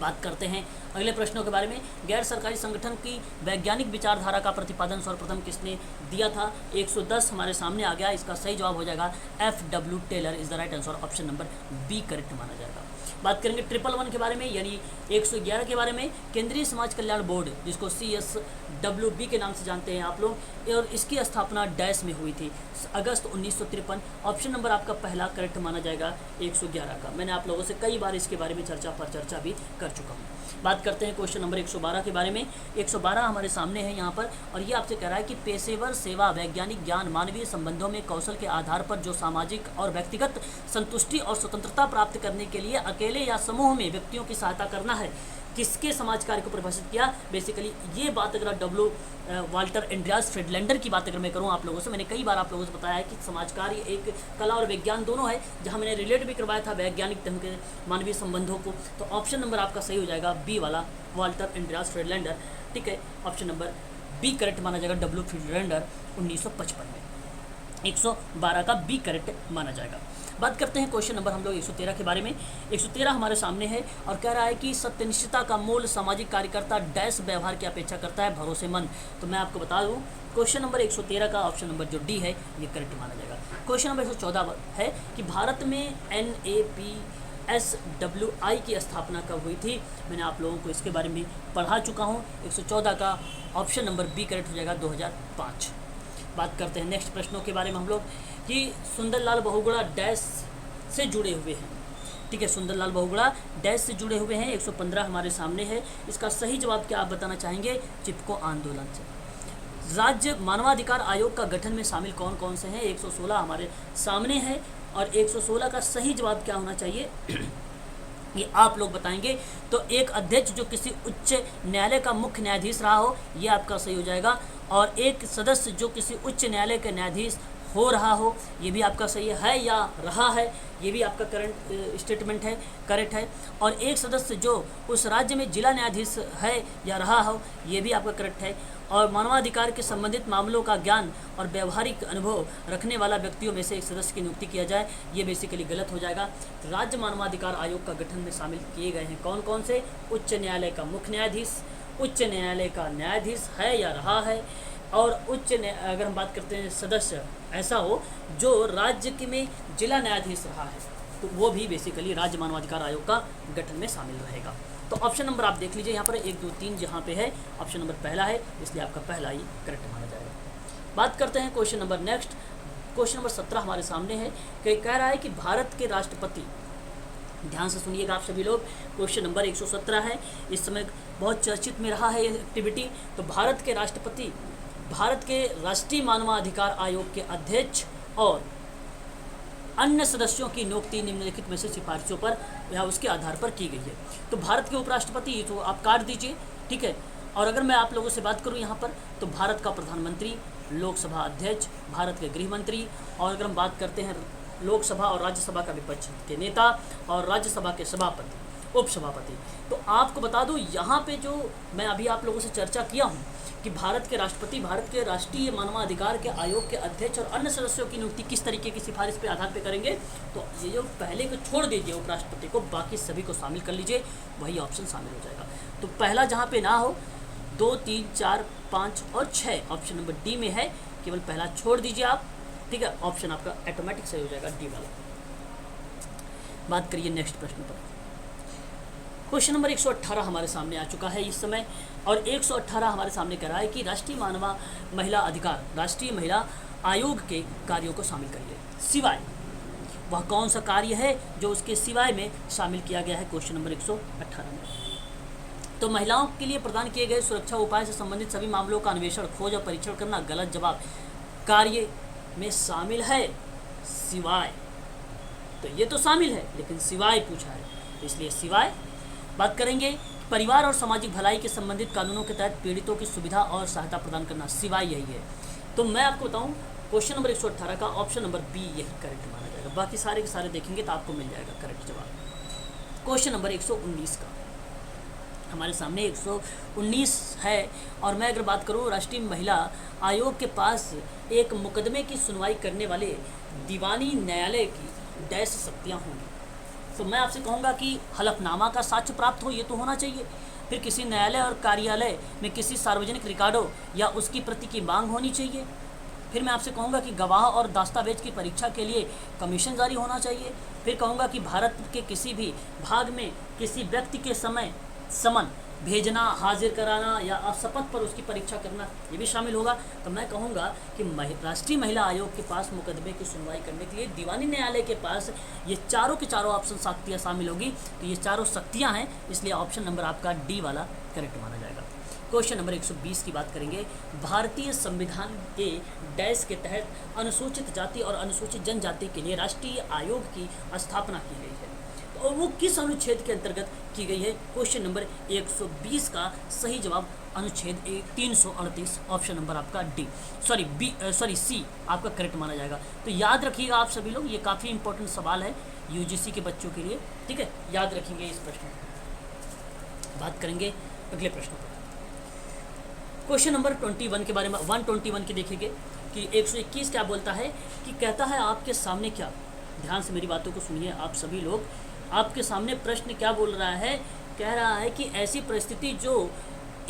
बात करते हैं अगले प्रश्नों के बारे में। गैर सरकारी संगठन की वैज्ञानिक विचारधारा का प्रतिपादन सर्वप्रथम किसने दिया था? 110 हमारे सामने आ गया। इसका सही जवाब हो जाएगा FW Taylor is the right answer, option number B correct माना जाएगा। बात करेंगे 111 के बारे में, यानी 111 के बारे में। केंद्रीय समाज कल्याण बोर्ड, जिसको CSWB के नाम से जानते हैं आप लोग, और इसकी स्थापना डैश में हुई थी, अगस्त 1953। ऑप्शन नंबर आपका पहला करेक्ट माना जाएगा 111 का। मैंने आप लोगों से कई बार इसके बारे में चर्चा भी कर चुका हूँ। बात करते हैं क्वेश्चन नंबर 112 के बारे में। 112 हमारे सामने है यहाँ पर, और ये आपसे कह रहा है कि पेशेवर सेवा, वैज्ञानिक ज्ञान, मानवीय संबंधों में कौशल के आधार पर जो सामाजिक और व्यक्तिगत संतुष्टि और स्वतंत्रता प्राप्त करने के लिए अकेले या समूह में व्यक्तियों की सहायता करना है, किसके समाज कार्य को परिभाषित किया? बेसिकली ये बात अगर वाल्टर एंड्रियास फ्रेडलैंडर की बात अगर मैं करूँ आप लोगों से, मैंने कई बार आप लोगों से बताया है कि समाज कार्य एक कला और विज्ञान दोनों है, जहाँ मैंने रिलेट भी करवाया था वैज्ञानिक ढंग के मानवीय संबंधों को। तो ऑप्शन नंबर आपका सही हो जाएगा बी वाला, वाल्टर एंड्रियास फ्रेडलैंडर, ठीक है। ऑप्शन नंबर बी करेक्ट माना जाएगा, W फ्रेडलैंडर 1955 में। 112 का बी करेक्ट माना जाएगा। बात करते हैं क्वेश्चन नंबर हम लोग 113 के बारे में। 113 हमारे सामने है और कह रहा है कि सत्यनिष्ठता का मूल सामाजिक कार्यकर्ता डैश व्यवहार की अपेक्षा करता है, भरोसेमंद। तो मैं आपको बता दूं, क्वेश्चन नंबर 113 का ऑप्शन नंबर जो डी है ये करेक्ट माना जाएगा। क्वेश्चन नंबर 114 है कि भारत में NAPSWI की स्थापना कब हुई थी? मैंने आप लोगों को इसके बारे में पढ़ा चुका हूँ। 114 का ऑप्शन नंबर बी करेक्ट हो जाएगा 2005। बात करते हैं नेक्स्ट प्रश्नों के बारे में हम लोग कि सुंदरलाल बहुगुणा डैश से जुड़े हुए हैं, ठीक है। सुंदरलाल बहुगुणा डैश से जुड़े हुए हैं। 115 हमारे सामने है। इसका सही जवाब क्या आप बताना चाहेंगे? चिपको आंदोलन से। राज्य मानवाधिकार आयोग का गठन में शामिल कौन कौन से हैं? 116 हमारे सामने है, और 116 का सही जवाब क्या होना चाहिए ये आप लोग बताएंगे। तो एक अध्यक्ष जो किसी उच्च न्यायालय का मुख्य न्यायाधीश रहा हो, ये आपका सही हो जाएगा। और एक सदस्य जो किसी उच्च न्यायालय के न्यायाधीश हो रहा हो, ये भी आपका सही है या रहा है, ये भी आपका करंट स्टेटमेंट है, करेक्ट है। और एक सदस्य जो उस राज्य में जिला न्यायाधीश है या रहा हो, ये भी आपका करेक्ट है। और मानवाधिकार के संबंधित मामलों का ज्ञान और व्यवहारिक अनुभव रखने वाला व्यक्तियों में से एक सदस्य की नियुक्ति किया जाए, ये बेसिकली गलत हो जाएगा। राज्य मानवाधिकार आयोग का गठन में शामिल किए गए हैं कौन कौन से? उच्च न्यायालय का मुख्य न्यायाधीश, उच्च न्यायालय का न्यायाधीश है या रहा है, और अगर हम बात करते हैं सदस्य ऐसा हो जो राज्य के में जिला न्यायाधीश रहा है, तो वो भी बेसिकली राज्य मानवाधिकार आयोग का गठन में शामिल रहेगा। तो ऑप्शन नंबर आप देख लीजिए यहाँ पर 1 2 3 जहाँ पे है, ऑप्शन नंबर पहला है, इसलिए आपका पहला ही करेक्ट माना जाएगा। बात करते हैं question number next. Question number 17 हमारे सामने है कि कह रहा है कि भारत के राष्ट्रपति, ध्यान से सुनिएगा आप सभी लोग, क्वेश्चन नंबर 117 है, इस समय बहुत चर्चित में रहा है ये एक्टिविटी। तो भारत के राष्ट्रपति भारत के राष्ट्रीय मानवाधिकार आयोग के अध्यक्ष और अन्य सदस्यों की नियुक्ति निम्नलिखित में से सिफारिशों पर या उसके आधार पर की गई है। तो भारत के उपराष्ट्रपति तो आप काट दीजिए, ठीक है। और अगर मैं आप लोगों से बात करूं यहाँ पर, तो भारत का प्रधानमंत्री, लोकसभा अध्यक्ष, भारत के गृह मंत्री, और अगर हम बात करते हैं लोकसभा और राज्यसभा का विपक्ष के नेता, और राज्यसभा के सभापति, उपसभापति। तो आपको बता दूं यहाँ पे जो मैं अभी आप लोगों से चर्चा किया हूँ कि भारत के राष्ट्रपति भारत के राष्ट्रीय मानवाधिकार के आयोग के अध्यक्ष और अन्य सदस्यों की नियुक्ति किस तरीके की सिफारिश के आधार पर करेंगे, तो ये जो पहले को छोड़ दीजिए उपराष्ट्रपति को, बाकी सभी को शामिल कर लीजिए, वही ऑप्शन शामिल हो जाएगा। तो पहला जहाँ पे ना हो, 2 3 4 5 और 6 ऑप्शन नंबर डी में है, केवल पहला छोड़ दीजिए आप, ठीक है। ऑप्शन आपका ऑटोमेटिक सही हो जाएगा डी वाला। बात करिए नेक्स्ट प्रश्न पर। क्वेश्चन नंबर 118 हमारे सामने आ चुका है इस समय, और 118 हमारे सामने कह रहा है कि राष्ट्रीय महिला अधिकार राष्ट्रीय महिला आयोग के कार्यों को शामिल करिए, सिवाय वह कौन सा कार्य है जो उसके सिवाय में शामिल किया गया है क्वेश्चन नंबर 118 में। तो महिलाओं के लिए प्रदान किए गए सुरक्षा उपाय से संबंधित सभी मामलों का अन्वेषण, खोज और परीक्षण करना। गलत जवाब, कार्य में शामिल है सिवाय, तो ये तो शामिल है लेकिन सिवाय पूछा है, इसलिए सिवाय। बात करेंगे परिवार और सामाजिक भलाई के संबंधित कानूनों के तहत पीड़ितों की सुविधा और सहायता प्रदान करना, सिवाय यही है। तो मैं आपको बताऊं क्वेश्चन नंबर 118 का ऑप्शन नंबर बी यही करेक्ट माना जाएगा, बाकी सारे के सारे देखेंगे तो आपको मिल जाएगा करेक्ट जवाब। क्वेश्चन नंबर 119 का हमारे सामने 119 है, और मैं अगर बात करूं राष्ट्रीय महिला आयोग के पास एक मुकदमे की सुनवाई करने वाले दीवानी न्यायालय की डैश शक्तियाँ होंगी। तो मैं आपसे कहूँगा कि हलफनामा का साक्ष्य प्राप्त हो, ये तो होना चाहिए। फिर किसी न्यायालय और कार्यालय में किसी सार्वजनिक रिकॉर्डों या उसकी प्रति की मांग होनी चाहिए। फिर मैं आपसे कहूँगा कि गवाह और दस्तावेज की परीक्षा के लिए कमीशन जारी होना चाहिए। फिर कहूँगा कि भारत के किसी भी भाग में किसी व्यक्ति के समन भेजना, हाजिर कराना या शपथ पर उसकी परीक्षा करना, ये भी शामिल होगा। तो मैं कहूँगा कि राष्ट्रीय महिला आयोग के पास मुकदमे की सुनवाई करने के लिए दीवानी न्यायालय के पास ये चारों के चारों ऑप्शन शक्तियाँ शामिल होगी। तो ये चारों शक्तियाँ हैं, इसलिए ऑप्शन नंबर आपका डी वाला करेक्ट माना जाएगा। क्वेश्चन नंबर 120 की बात करेंगे। भारतीय संविधान के डैश के तहत अनुसूचित जाति और अनुसूचित जनजाति के लिए राष्ट्रीय आयोग की स्थापना की गई है, और वो किस अनुच्छेद के अंतर्गत की गई है? क्वेश्चन नंबर 120 का सही जवाब अनुच्छेद 338, ऑप्शन नंबर आपका डी सी आपका करेक्ट माना जाएगा। तो याद रखिएगा आप सभी लोग, ये काफ़ी इंपॉर्टेंट सवाल है यूजीसी के बच्चों के लिए, ठीक है, याद रखेंगे इस प्रश्न को। बात करेंगे अगले प्रश्न पर। क्वेश्चन नंबर 21 के बारे में 121 के देखेंगे कि 121 क्या बोलता है कि कहता है आपके सामने क्या, ध्यान से मेरी बातों को सुनिए आप सभी लोग। आपके सामने प्रश्न क्या बोल रहा है? कह रहा है कि ऐसी परिस्थिति जो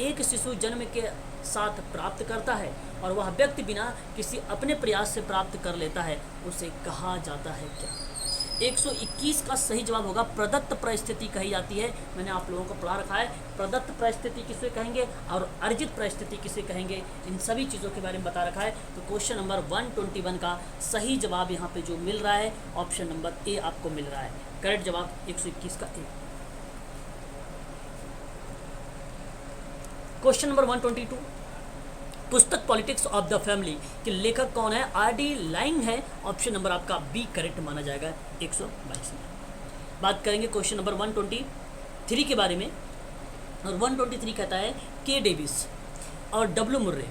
एक शिशु जन्म के साथ प्राप्त करता है और वह व्यक्ति बिना किसी अपने प्रयास से प्राप्त कर लेता है, उसे कहा जाता है क्या? 121 का सही जवाब होगा प्रदत्त परिस्थिति कही जाती है। मैंने आप लोगों को पढ़ा रखा है प्रदत्त परिस्थिति किसे कहेंगे और अर्जित परिस्थिति किसे कहेंगे, इन सभी चीज़ों के बारे में बता रखा है। तो क्वेश्चन नंबर 121 का सही जवाब यहाँ पे जो मिल रहा है ऑप्शन नंबर ए आपको मिल रहा है, करेक्ट जवाब 121 का ए। क्वेश्चन नंबर 122, पुस्तक पॉलिटिक्स ऑफ द फैमिली के लेखक कौन है? आर.डी. लाइंग है, ऑप्शन नंबर आपका बी करेक्ट माना जाएगा 122 में। बात करेंगे क्वेश्चन नंबर 123 के बारे में, और 123 कहता है के डेविस और डब्ल्यू मुर्रे,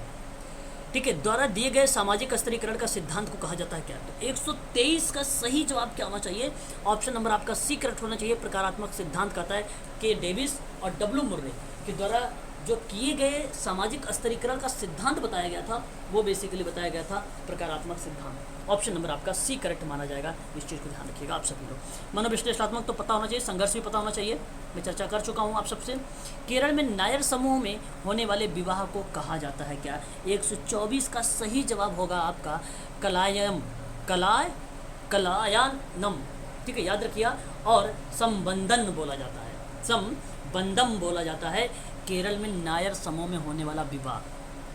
ठीक है, द्वारा दिए गए सामाजिक स्तरीकरण का सिद्धांत को कहा जाता है क्या? तो 123 का सही जवाब क्या होना चाहिए? ऑप्शन नंबर आपका सी करेक्ट होना चाहिए। प्रकारात्मक सिद्धांत कहता है के डेविस और डब्ल्यू मुर्रे के द्वारा जो किए गए सामाजिक स्तरीकरण का सिद्धांत बताया गया था, वो बेसिकली बताया गया था प्रकारात्मक सिद्धांत। ऑप्शन नंबर आपका सी करेक्ट माना जाएगा। इस चीज़ को ध्यान रखिएगा आप सभी लोग। मनोविश्लेषणात्मक तो पता होना चाहिए, संघर्ष भी पता होना चाहिए, मैं चर्चा कर चुका हूँ आप सबसे। केरल में नायर समूह में होने वाले विवाह को कहा जाता है क्या? 124 का सही जवाब होगा आपका कलायनम, ठीक है, याद रखिए। और संबंधन बोला जाता है, संबंधम बोला जाता है केरल में नायर समूह में होने वाला विवाह,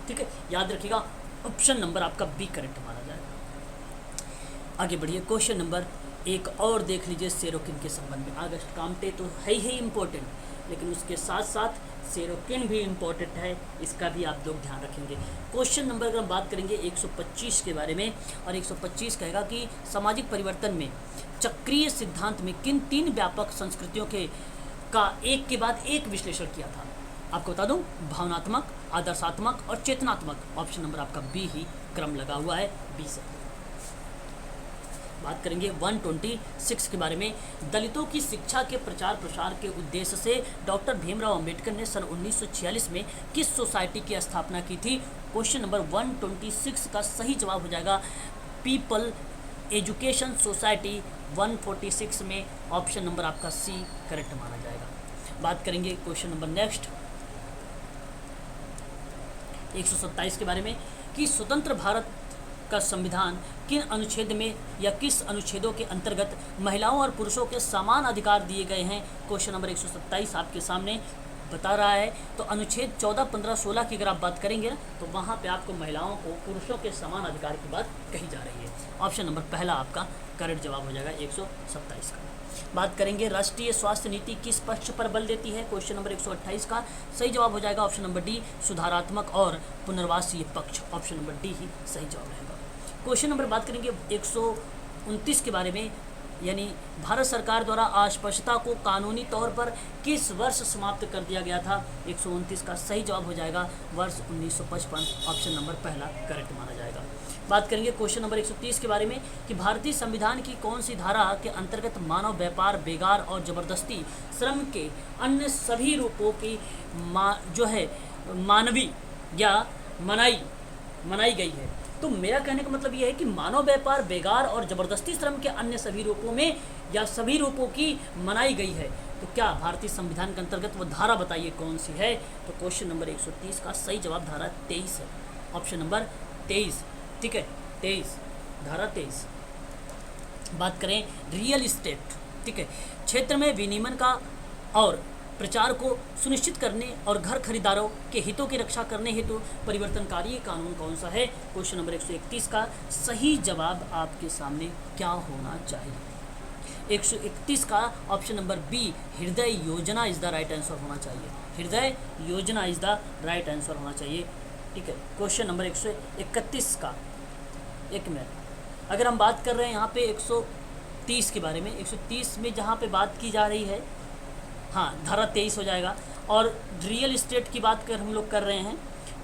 ठीक है, याद रखिएगा। ऑप्शन नंबर आपका बी करेक्ट माना जाएगा। आगे बढ़िए, क्वेश्चन नंबर एक और देख लीजिए सेरोकिन के संबंध में। अगस्ट काम्टे तो है ही इम्पोर्टेंट, लेकिन उसके साथ साथ सेरोकिन भी इम्पोर्टेंट है, इसका भी आप लोग ध्यान रखेंगे। क्वेश्चन नंबर अगर हम बात करेंगे 125 के बारे में, और 125 कहेगा कि सामाजिक परिवर्तन में चक्रीय सिद्धांत में किन 3 व्यापक संस्कृतियों का एक के बाद एक विश्लेषण किया था? आपको बता दूं, भावनात्मक, आदर्शात्मक और चेतनात्मक। ऑप्शन नंबर आपका बी ही क्रम लगा हुआ है, बी से। बात करेंगे 126 के बारे में। दलितों की शिक्षा के प्रचार प्रसार के उद्देश्य से डॉक्टर भीमराव अंबेडकर ने सन 1946 में किस सोसाइटी की स्थापना की थी? क्वेश्चन नंबर 126 का सही जवाब हो जाएगा पीपल एजुकेशन सोसाइटी 146 में। ऑप्शन नंबर आपका सी करेक्ट माना जाएगा। बात करेंगे क्वेश्चन नंबर नेक्स्ट 127 के बारे में कि स्वतंत्र भारत का संविधान किन अनुच्छेद में या किस अनुच्छेदों के अंतर्गत महिलाओं और पुरुषों के समान अधिकार दिए गए हैं? क्वेश्चन नंबर 127 आपके सामने बता रहा है। तो अनुच्छेद 14, 15, 16 की अगर आप बात करेंगे ना, तो वहाँ पे आपको महिलाओं को पुरुषों के समान अधिकार की बात कही जा रही है। ऑप्शन नंबर पहला आपका करेक्ट जवाब हो जाएगा 127 का। बात करेंगे राष्ट्रीय स्वास्थ्य नीति किस पक्ष पर बल देती है? क्वेश्चन नंबर 128 का सही जवाब हो जाएगा ऑप्शन नंबर डी, सुधारात्मक और पुनर्वासीय पक्ष। ऑप्शन नंबर डी ही सही जवाब रहेगा। क्वेश्चन नंबर बात करेंगे 129 के बारे में, यानी भारत सरकार द्वारा अस्पृश्यता को कानूनी तौर पर किस वर्ष समाप्त कर दिया गया था? 129 का सही जवाब हो जाएगा वर्ष 1955। ऑप्शन नंबर पहला करेक्ट माना जाएगा। बात करेंगे क्वेश्चन नंबर 130 के बारे में कि भारतीय संविधान की कौन सी धारा के अंतर्गत मानव व्यापार, बेगार और जबरदस्ती श्रम के अन्य सभी रूपों की जो है मानवी या मनाई गई है? तो मेरा कहने का मतलब यह है कि मानव व्यापार, बेगार और जबरदस्ती श्रम के अन्य सभी रूपों में या सभी रूपों की मनाई गई है। तो क्या भारतीय संविधान के अंतर्गत वो धारा बताइए कौन सी है? तो क्वेश्चन नंबर 130 का सही जवाब धारा 23 है। ऑप्शन नंबर 23, ठीक है, 23, धारा 23। बात करें रियल इस्टेट, ठीक है, क्षेत्र में विनियमन का और प्रचार को सुनिश्चित करने और घर खरीदारों के हितों की रक्षा करने हेतु परिवर्तनकारी कानून कौन सा है? क्वेश्चन नंबर 131 का सही जवाब आपके सामने क्या होना चाहिए? 131 का ऑप्शन नंबर बी, हृदय योजना इज द राइट आंसर होना चाहिए। हृदय योजना इज द राइट आंसर होना चाहिए, ठीक है। क्वेश्चन नंबर 131 का, एक मिनट, अगर हम बात कर रहे हैं यहाँ पे 130 के बारे में, 130 में जहाँ पे बात की जा रही है, हाँ, धारा 23 हो जाएगा। और रियल इस्टेट की बात कर हम लोग कर रहे हैं,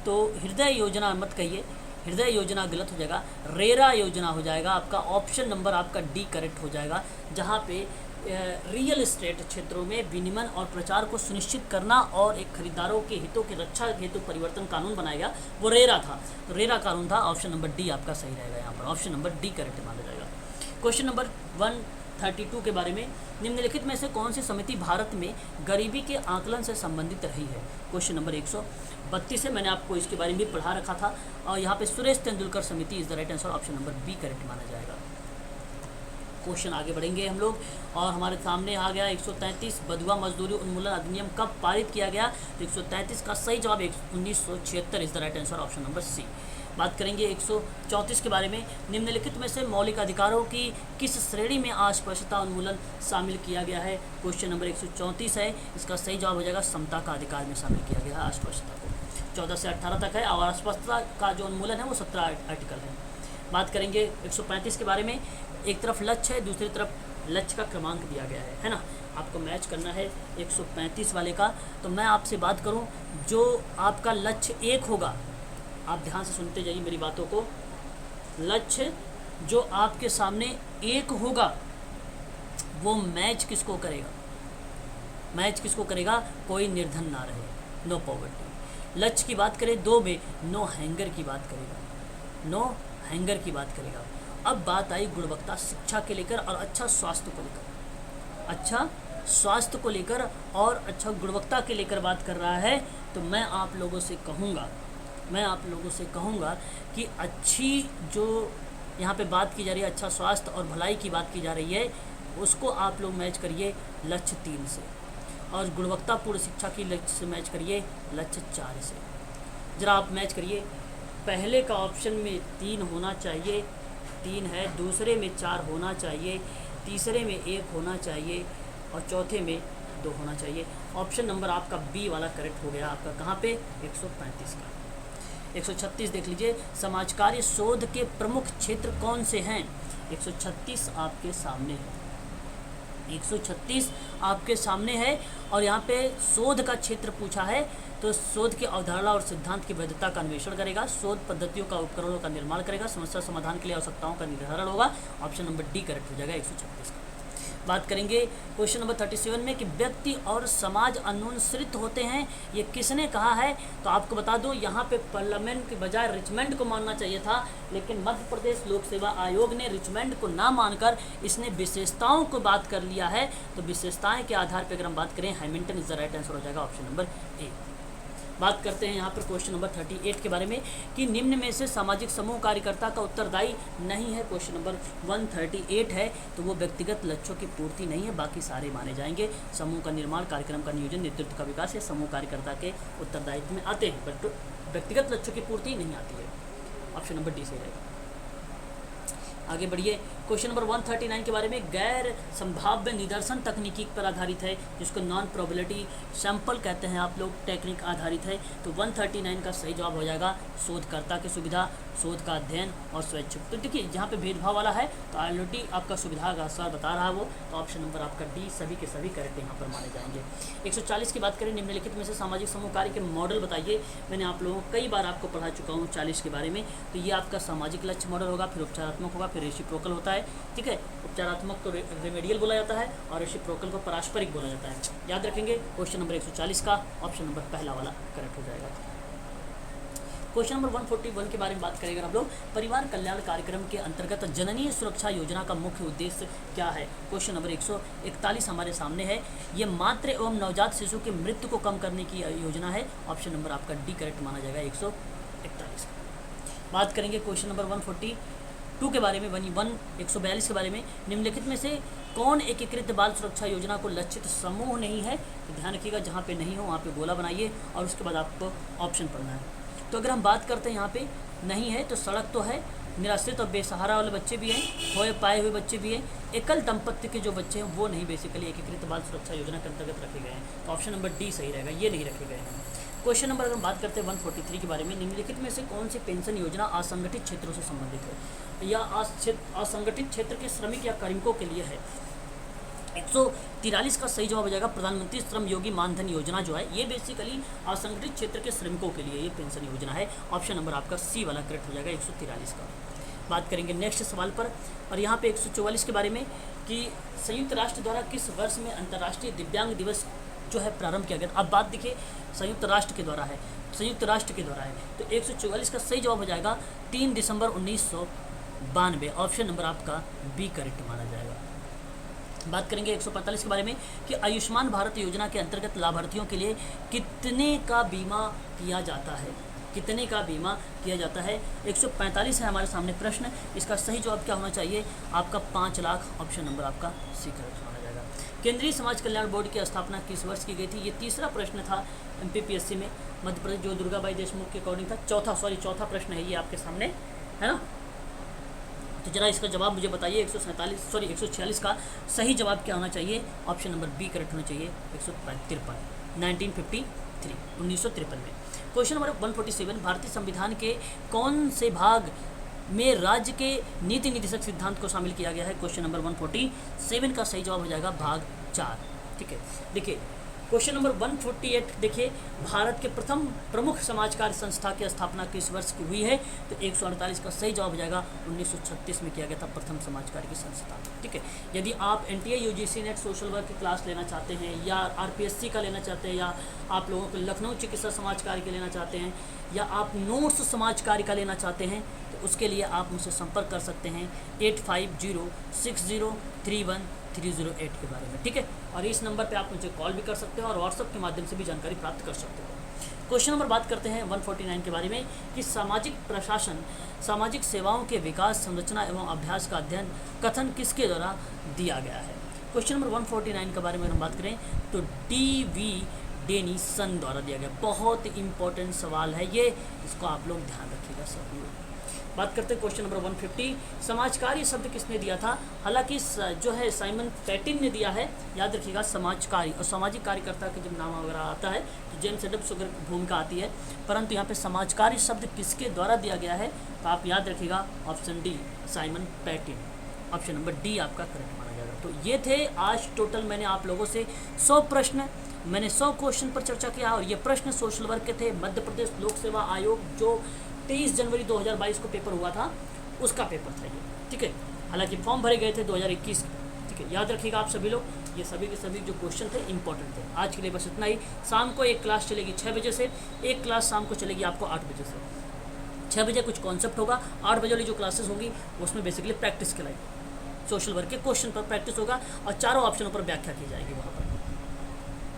तो हृदय योजना मत कहिए, हृदय योजना गलत हो जाएगा, रेरा योजना हो जाएगा आपका। ऑप्शन नंबर आपका डी करेक्ट हो जाएगा, जहाँ पे रियल इस्टेट क्षेत्रों में विनियमन और प्रचार को सुनिश्चित करना और एक खरीदारों के हितों की रक्षा हेतु परिवर्तन कानून बनाया गया, वो रेरा था, तो रेरा कानून था। ऑप्शन नंबर डी आपका सही रहेगा यहाँ पर, ऑप्शन नंबर डी करेक्ट माना जाएगा। क्वेश्चन नंबर 132 के बारे में, निम्नलिखित में से कौन सी समिति भारत में गरीबी के आकलन से संबंधित रही है? क्वेश्चन नंबर 132 है, मैंने आपको इसके बारे में भी पढ़ा रखा था। और यहाँ पे सुरेश तेंदुलकर समिति is the right answer, option number B correct माना जाएगा। क्वेश्चन आगे बढ़ेंगे हम लोग, और हमारे सामने आ गया 133, बधुआ मजदूरी उन्मूलन अधिनियम कब पारित किया गया? तो 133 का सही जवाब 1976 is the right answer, option number C. बात करेंगे 134 के बारे में, निम्नलिखित में से मौलिक अधिकारों की किस श्रेणी में अस्पृश्यता उन्मूलन शामिल किया गया है? क्वेश्चन नंबर 134 है, इसका सही जवाब हो जाएगा समता का अधिकार में शामिल किया गया है अस्पृश्यता को। 14 से 18 तक है, और अस्पृश्यता का जो उन्मूलन है वो 17 आर्टिकल है। बात करेंगे 135 के बारे में, एक तरफ लक्ष्य है, दूसरी तरफ लक्ष्य का क्रमांक दिया गया है ना, आपको मैच करना है 135 वाले का। तो मैं आपसे बात करूं, जो आपका लक्ष्य 1 होगा, आप ध्यान से सुनते जाइए मेरी बातों को, लक्ष्य जो आपके सामने 1 होगा वो मैच किसको करेगा? मैच किसको करेगा? कोई निर्धन ना रहे, नो पॉवर्टी। लक्ष्य की बात करें 2 में, नो हैंगर की बात करेगा, नो हैंगर की बात करेगा। अब बात आई गुणवत्ता शिक्षा के लेकर और अच्छा स्वास्थ्य को लेकर, अच्छा स्वास्थ्य को लेकर और अच्छा गुणवत्ता के लेकर बात कर रहा है। तो मैं आप लोगों से कहूँगा कि अच्छी जो यहाँ पे बात की जा रही है, अच्छा स्वास्थ्य और भलाई की बात की जा रही है, उसको आप लोग मैच करिए लक्ष्य 3 से, और गुणवत्तापूर्ण शिक्षा की लक्ष्य से मैच करिए लक्ष्य 4 से। ज़रा आप मैच करिए, पहले का ऑप्शन में 3 होना चाहिए, 3 है, दूसरे में 4 होना चाहिए, तीसरे में 1 होना चाहिए, और चौथे में 2 होना चाहिए। ऑप्शन नंबर आपका बी वाला करेक्ट हो गया आपका, कहाँ पे? 135 का। 136 देख लीजिए, समाज कार्य शोध के प्रमुख क्षेत्र कौन से हैं? 136 आपके सामने है, 136 आपके सामने है, और यहाँ पे शोध का क्षेत्र पूछा है, तो शोध की अवधारणा और सिद्धांत की वैधता का अन्वेषण करेगा, शोध पद्धतियों का उपकरणों का निर्माण करेगा, समस्या समाधान के लिए आवश्यकताओं का निर्धारण होगा। ऑप्शन नंबर डी करेक्ट हो जाएगा 136 का। बात करेंगे क्वेश्चन नंबर 37 में कि व्यक्ति और समाज अनुसृत होते हैं, ये किसने कहा है? तो आपको बता दूं, यहाँ पे पार्लियामेंट के बजाय रिचमेंट को मानना चाहिए था, लेकिन मध्य प्रदेश लोक सेवा आयोग ने रिचमेंट को ना मानकर इसने विशेषताओं को बात कर लिया है। तो विशेषताएं के आधार पर अगर हम बात करें, Hamilton is the right answer हो जाएगा, ऑप्शन नंबर ए। बात करते हैं यहाँ पर क्वेश्चन नंबर 38 के बारे में कि निम्न में से सामाजिक समूह कार्यकर्ता का उत्तरदायी नहीं है। क्वेश्चन नंबर 138 है, तो वो व्यक्तिगत लक्ष्यों की पूर्ति नहीं है, बाकी सारे माने जाएंगे। समूह का निर्माण, कार्यक्रम का नियोजन, नेतृत्व का विकास, ये समूह कार्यकर्ता के उत्तरदायित्व में आते हैं, बट व्यक्तिगत लक्ष्यों की पूर्ति नहीं आती है। ऑप्शन नंबर डी सही रहेगा। आगे बढ़िए, क्वेश्चन नंबर 139 के बारे में गैर संभाव्य निदर्शन तकनीकी पर आधारित है, जिसको नॉन प्रोबेबिलिटी सैंपल कहते हैं आप लोग, टेक्निक आधारित है। तो 139 का सही जवाब हो जाएगा शोधकर्ता की सुविधा, शोध का अध्ययन और स्वैच्छिक। तो देखिए जहाँ पे भेदभाव वाला है तो ऑलरेडी आपका सुविधा का सवाल बता रहा है वो, तो ऑप्शन नंबर आपका डी सभी के सभी करेक्ट यहाँ पर माने जाएंगे। 140 की बात करें, निम्नलिखित में से सामाजिक समूह कार्य के मॉडल बताइए। मैंने आप लोगों को कई बार आपको पढ़ा चुका हूँ 40 के बारे में। तो ये आपका सामाजिक लक्ष्य मॉडल होगा, फिर उपचारात्मक होगा, फिर रेसिप्रोकल होता है। ठीक है, उपचारात्मक को रेमेडियल बोला जाता है और रेसिप्रोकल को पारस्परिक बोला जाता है। याद रखेंगे क्वेश्चन नंबर 140 का ऑप्शन नंबर पहला वाला करेक्ट हो जाएगा। क्वेश्चन नंबर 141 के बारे में बात करेंगे हम लोग, परिवार कल्याण कार्यक्रम के अंतर्गत जननी सुरक्षा योजना का मुख्य उद्देश्य क्या है। क्वेश्चन नंबर 141 हमारे सामने है। ये मातृ एवं नवजात शिशु की मृत्यु को कम करने की योजना है। ऑप्शन नंबर आपका डी करेक्ट माना जाएगा 141। बात करेंगे क्वेश्चन नंबर 142 के बारे में, 142 के बारे में, निम्नलिखित में से कौन एकीकृत बाल सुरक्षा योजना को लक्षित समूह नहीं है। तो ध्यान रखिएगा जहाँ पे नहीं हो वहाँ पे गोला बनाइए और उसके बाद आपको ऑप्शन पढ़ना है। तो अगर हम बात करते हैं यहाँ पे नहीं है तो सड़क तो है, निराश्रित और बेसहारा वाले बच्चे भी हैं, खोए पाए हुए बच्चे भी हैं, एकल दंपत्ति के जो बच्चे हैं वो नहीं बेसिकली एकीकृत बाल सुरक्षा योजना के अंतर्गत रखे गए हैं। तो ऑप्शन नंबर डी सही रहेगा, ये नहीं रखे गए हैं। क्वेश्चन नंबर अगर हम बात करते हैं 143 के बारे में, निम्नलिखित में से कौन सी पेंशन योजना असंगठित क्षेत्रों से संबंधित है या असंगठित क्षेत्र के श्रमिक या कार्मिकों के लिए है। 143 का सही जवाब हो जाएगा प्रधानमंत्री श्रम योगी मानधन योजना जो है ये बेसिकली असंगठित क्षेत्र के श्रमिकों के लिए ये पेंशन योजना है। ऑप्शन नंबर आपका सी वाला करेक्ट हो जाएगा 143 का। बात करेंगे नेक्स्ट सवाल पर, और यहाँ पे 144 के बारे में कि संयुक्त राष्ट्र द्वारा किस वर्ष में अंतर्राष्ट्रीय दिव्यांग दिवस जो है प्रारंभ किया गया। अब बात देखिए संयुक्त राष्ट्र के द्वारा है, संयुक्त राष्ट्र के द्वारा है, तो 144 का सही जवाब हो जाएगा 3 दिसंबर 1992। ऑप्शन नंबर आपका बी करेक्ट माना जाएगा। बात करेंगे 145 के बारे में कि आयुष्मान भारत योजना के अंतर्गत लाभार्थियों के लिए कितने का बीमा किया जाता है, कितने का बीमा किया जाता है। 145 है हमारे सामने प्रश्न, इसका सही जवाब क्या होना चाहिए आपका 5 लाख। ऑप्शन नंबर आपका सी करेक्ट माना जाएगा। केंद्रीय समाज कल्याण बोर्ड की स्थापना किस वर्ष की गई थी, ये तीसरा प्रश्न था MPPSC में, मध्य प्रदेश जो दुर्गाबाई देशमुख के अकॉर्डिंग था। चौथा प्रश्न है ये आपके सामने, है ना। तो जरा इसका जवाब मुझे बताइए 146 का सही जवाब क्या होना चाहिए। ऑप्शन नंबर बी करेक्ट होना चाहिए 1953 में। क्वेश्चन नंबर 147 भारतीय संविधान के कौन से भाग में राज्य के नीति निर्देशक सिद्धांत को शामिल किया गया है। क्वेश्चन नंबर 147 का सही जवाब हो जाएगा भाग 4। ठीक है, देखिए क्वेश्चन नंबर 148 देखिए भारत के प्रथम प्रमुख समाज कार्य संस्था की स्थापना किस वर्ष की हुई है। तो 148 का सही जवाब हो जाएगा 1936 में किया गया था प्रथम समाज कार्य की संस्था। ठीक है, यदि आप NTA UGC net social work की क्लास लेना चाहते हैं या RPSC का लेना चाहते हैं या आप लोगों को लखनऊ चिकित्सा समाज कार्य के लेना चाहते हैं या आप नोट्स समाज कार्य का लेना चाहते हैं तो उसके लिए आप मुझसे संपर्क कर सकते हैं 8506031308 के बारे में। ठीक है, और इस नंबर पे आप मुझे कॉल भी कर सकते हो और व्हाट्सएप के माध्यम से भी जानकारी प्राप्त कर सकते हो। क्वेश्चन नंबर बात करते हैं 149 के बारे में कि सामाजिक प्रशासन सामाजिक सेवाओं के विकास, संरचना एवं अभ्यास का अध्ययन कथन किसके द्वारा दिया गया है। क्वेश्चन नंबर 149 के बारे में हम बात करें तो DV डेनिसन द्वारा दिया गया। बहुत इंपॉर्टेंट सवाल है ये, इसको आप लोग ध्यान रखिएगा सभी लोग। बात करते हैं क्वेश्चन नंबर 150 समाज कार्य शब्द किसने दिया था। हालांकि जो है साइमन पैटिन ने दिया है, याद रखिएगा समाज कार्य और सामाजिक कार्यकर्ता के जब नाम वगैरह आता है तो जेम्स एडम शुगर भूमिका आती है, परंतु यहाँ पे समाज कार्य शब्द किसके द्वारा दिया गया है तो आप याद रखिएगा option D Simon Patten. Option number D आपका करेक्ट माना जाएगा। तो ये थे आज टोटल मैंने आप लोगों से 100 प्रश्न, मैंने 100 क्वेश्चन पर चर्चा किया और ये प्रश्न सोशल वर्क के थे। मध्य प्रदेश लोक सेवा आयोग जो 23 जनवरी 2022 को पेपर हुआ था उसका पेपर था ये। ठीक है, हालांकि फॉर्म भरे गए थे 2021 के। ठीक है, याद रखिएगा आप सभी लोग, ये सभी के सभी जो क्वेश्चन थे इंपॉर्टेंट थे। आज के लिए बस इतना ही। शाम को एक क्लास चलेगी 6 बजे से, एक क्लास शाम को चलेगी आपको 8 बजे से। 6 बजे कुछ कॉन्सेप्ट होगा, 8 बजे वाली जो क्लासेस होंगी उसमें बेसिकली प्रैक्टिस के लाइक सोशल वर्क के क्वेश्चन पर प्रैक्टिस होगा और चारों ऑप्शनों पर व्याख्या की जाएगी वहाँ पर।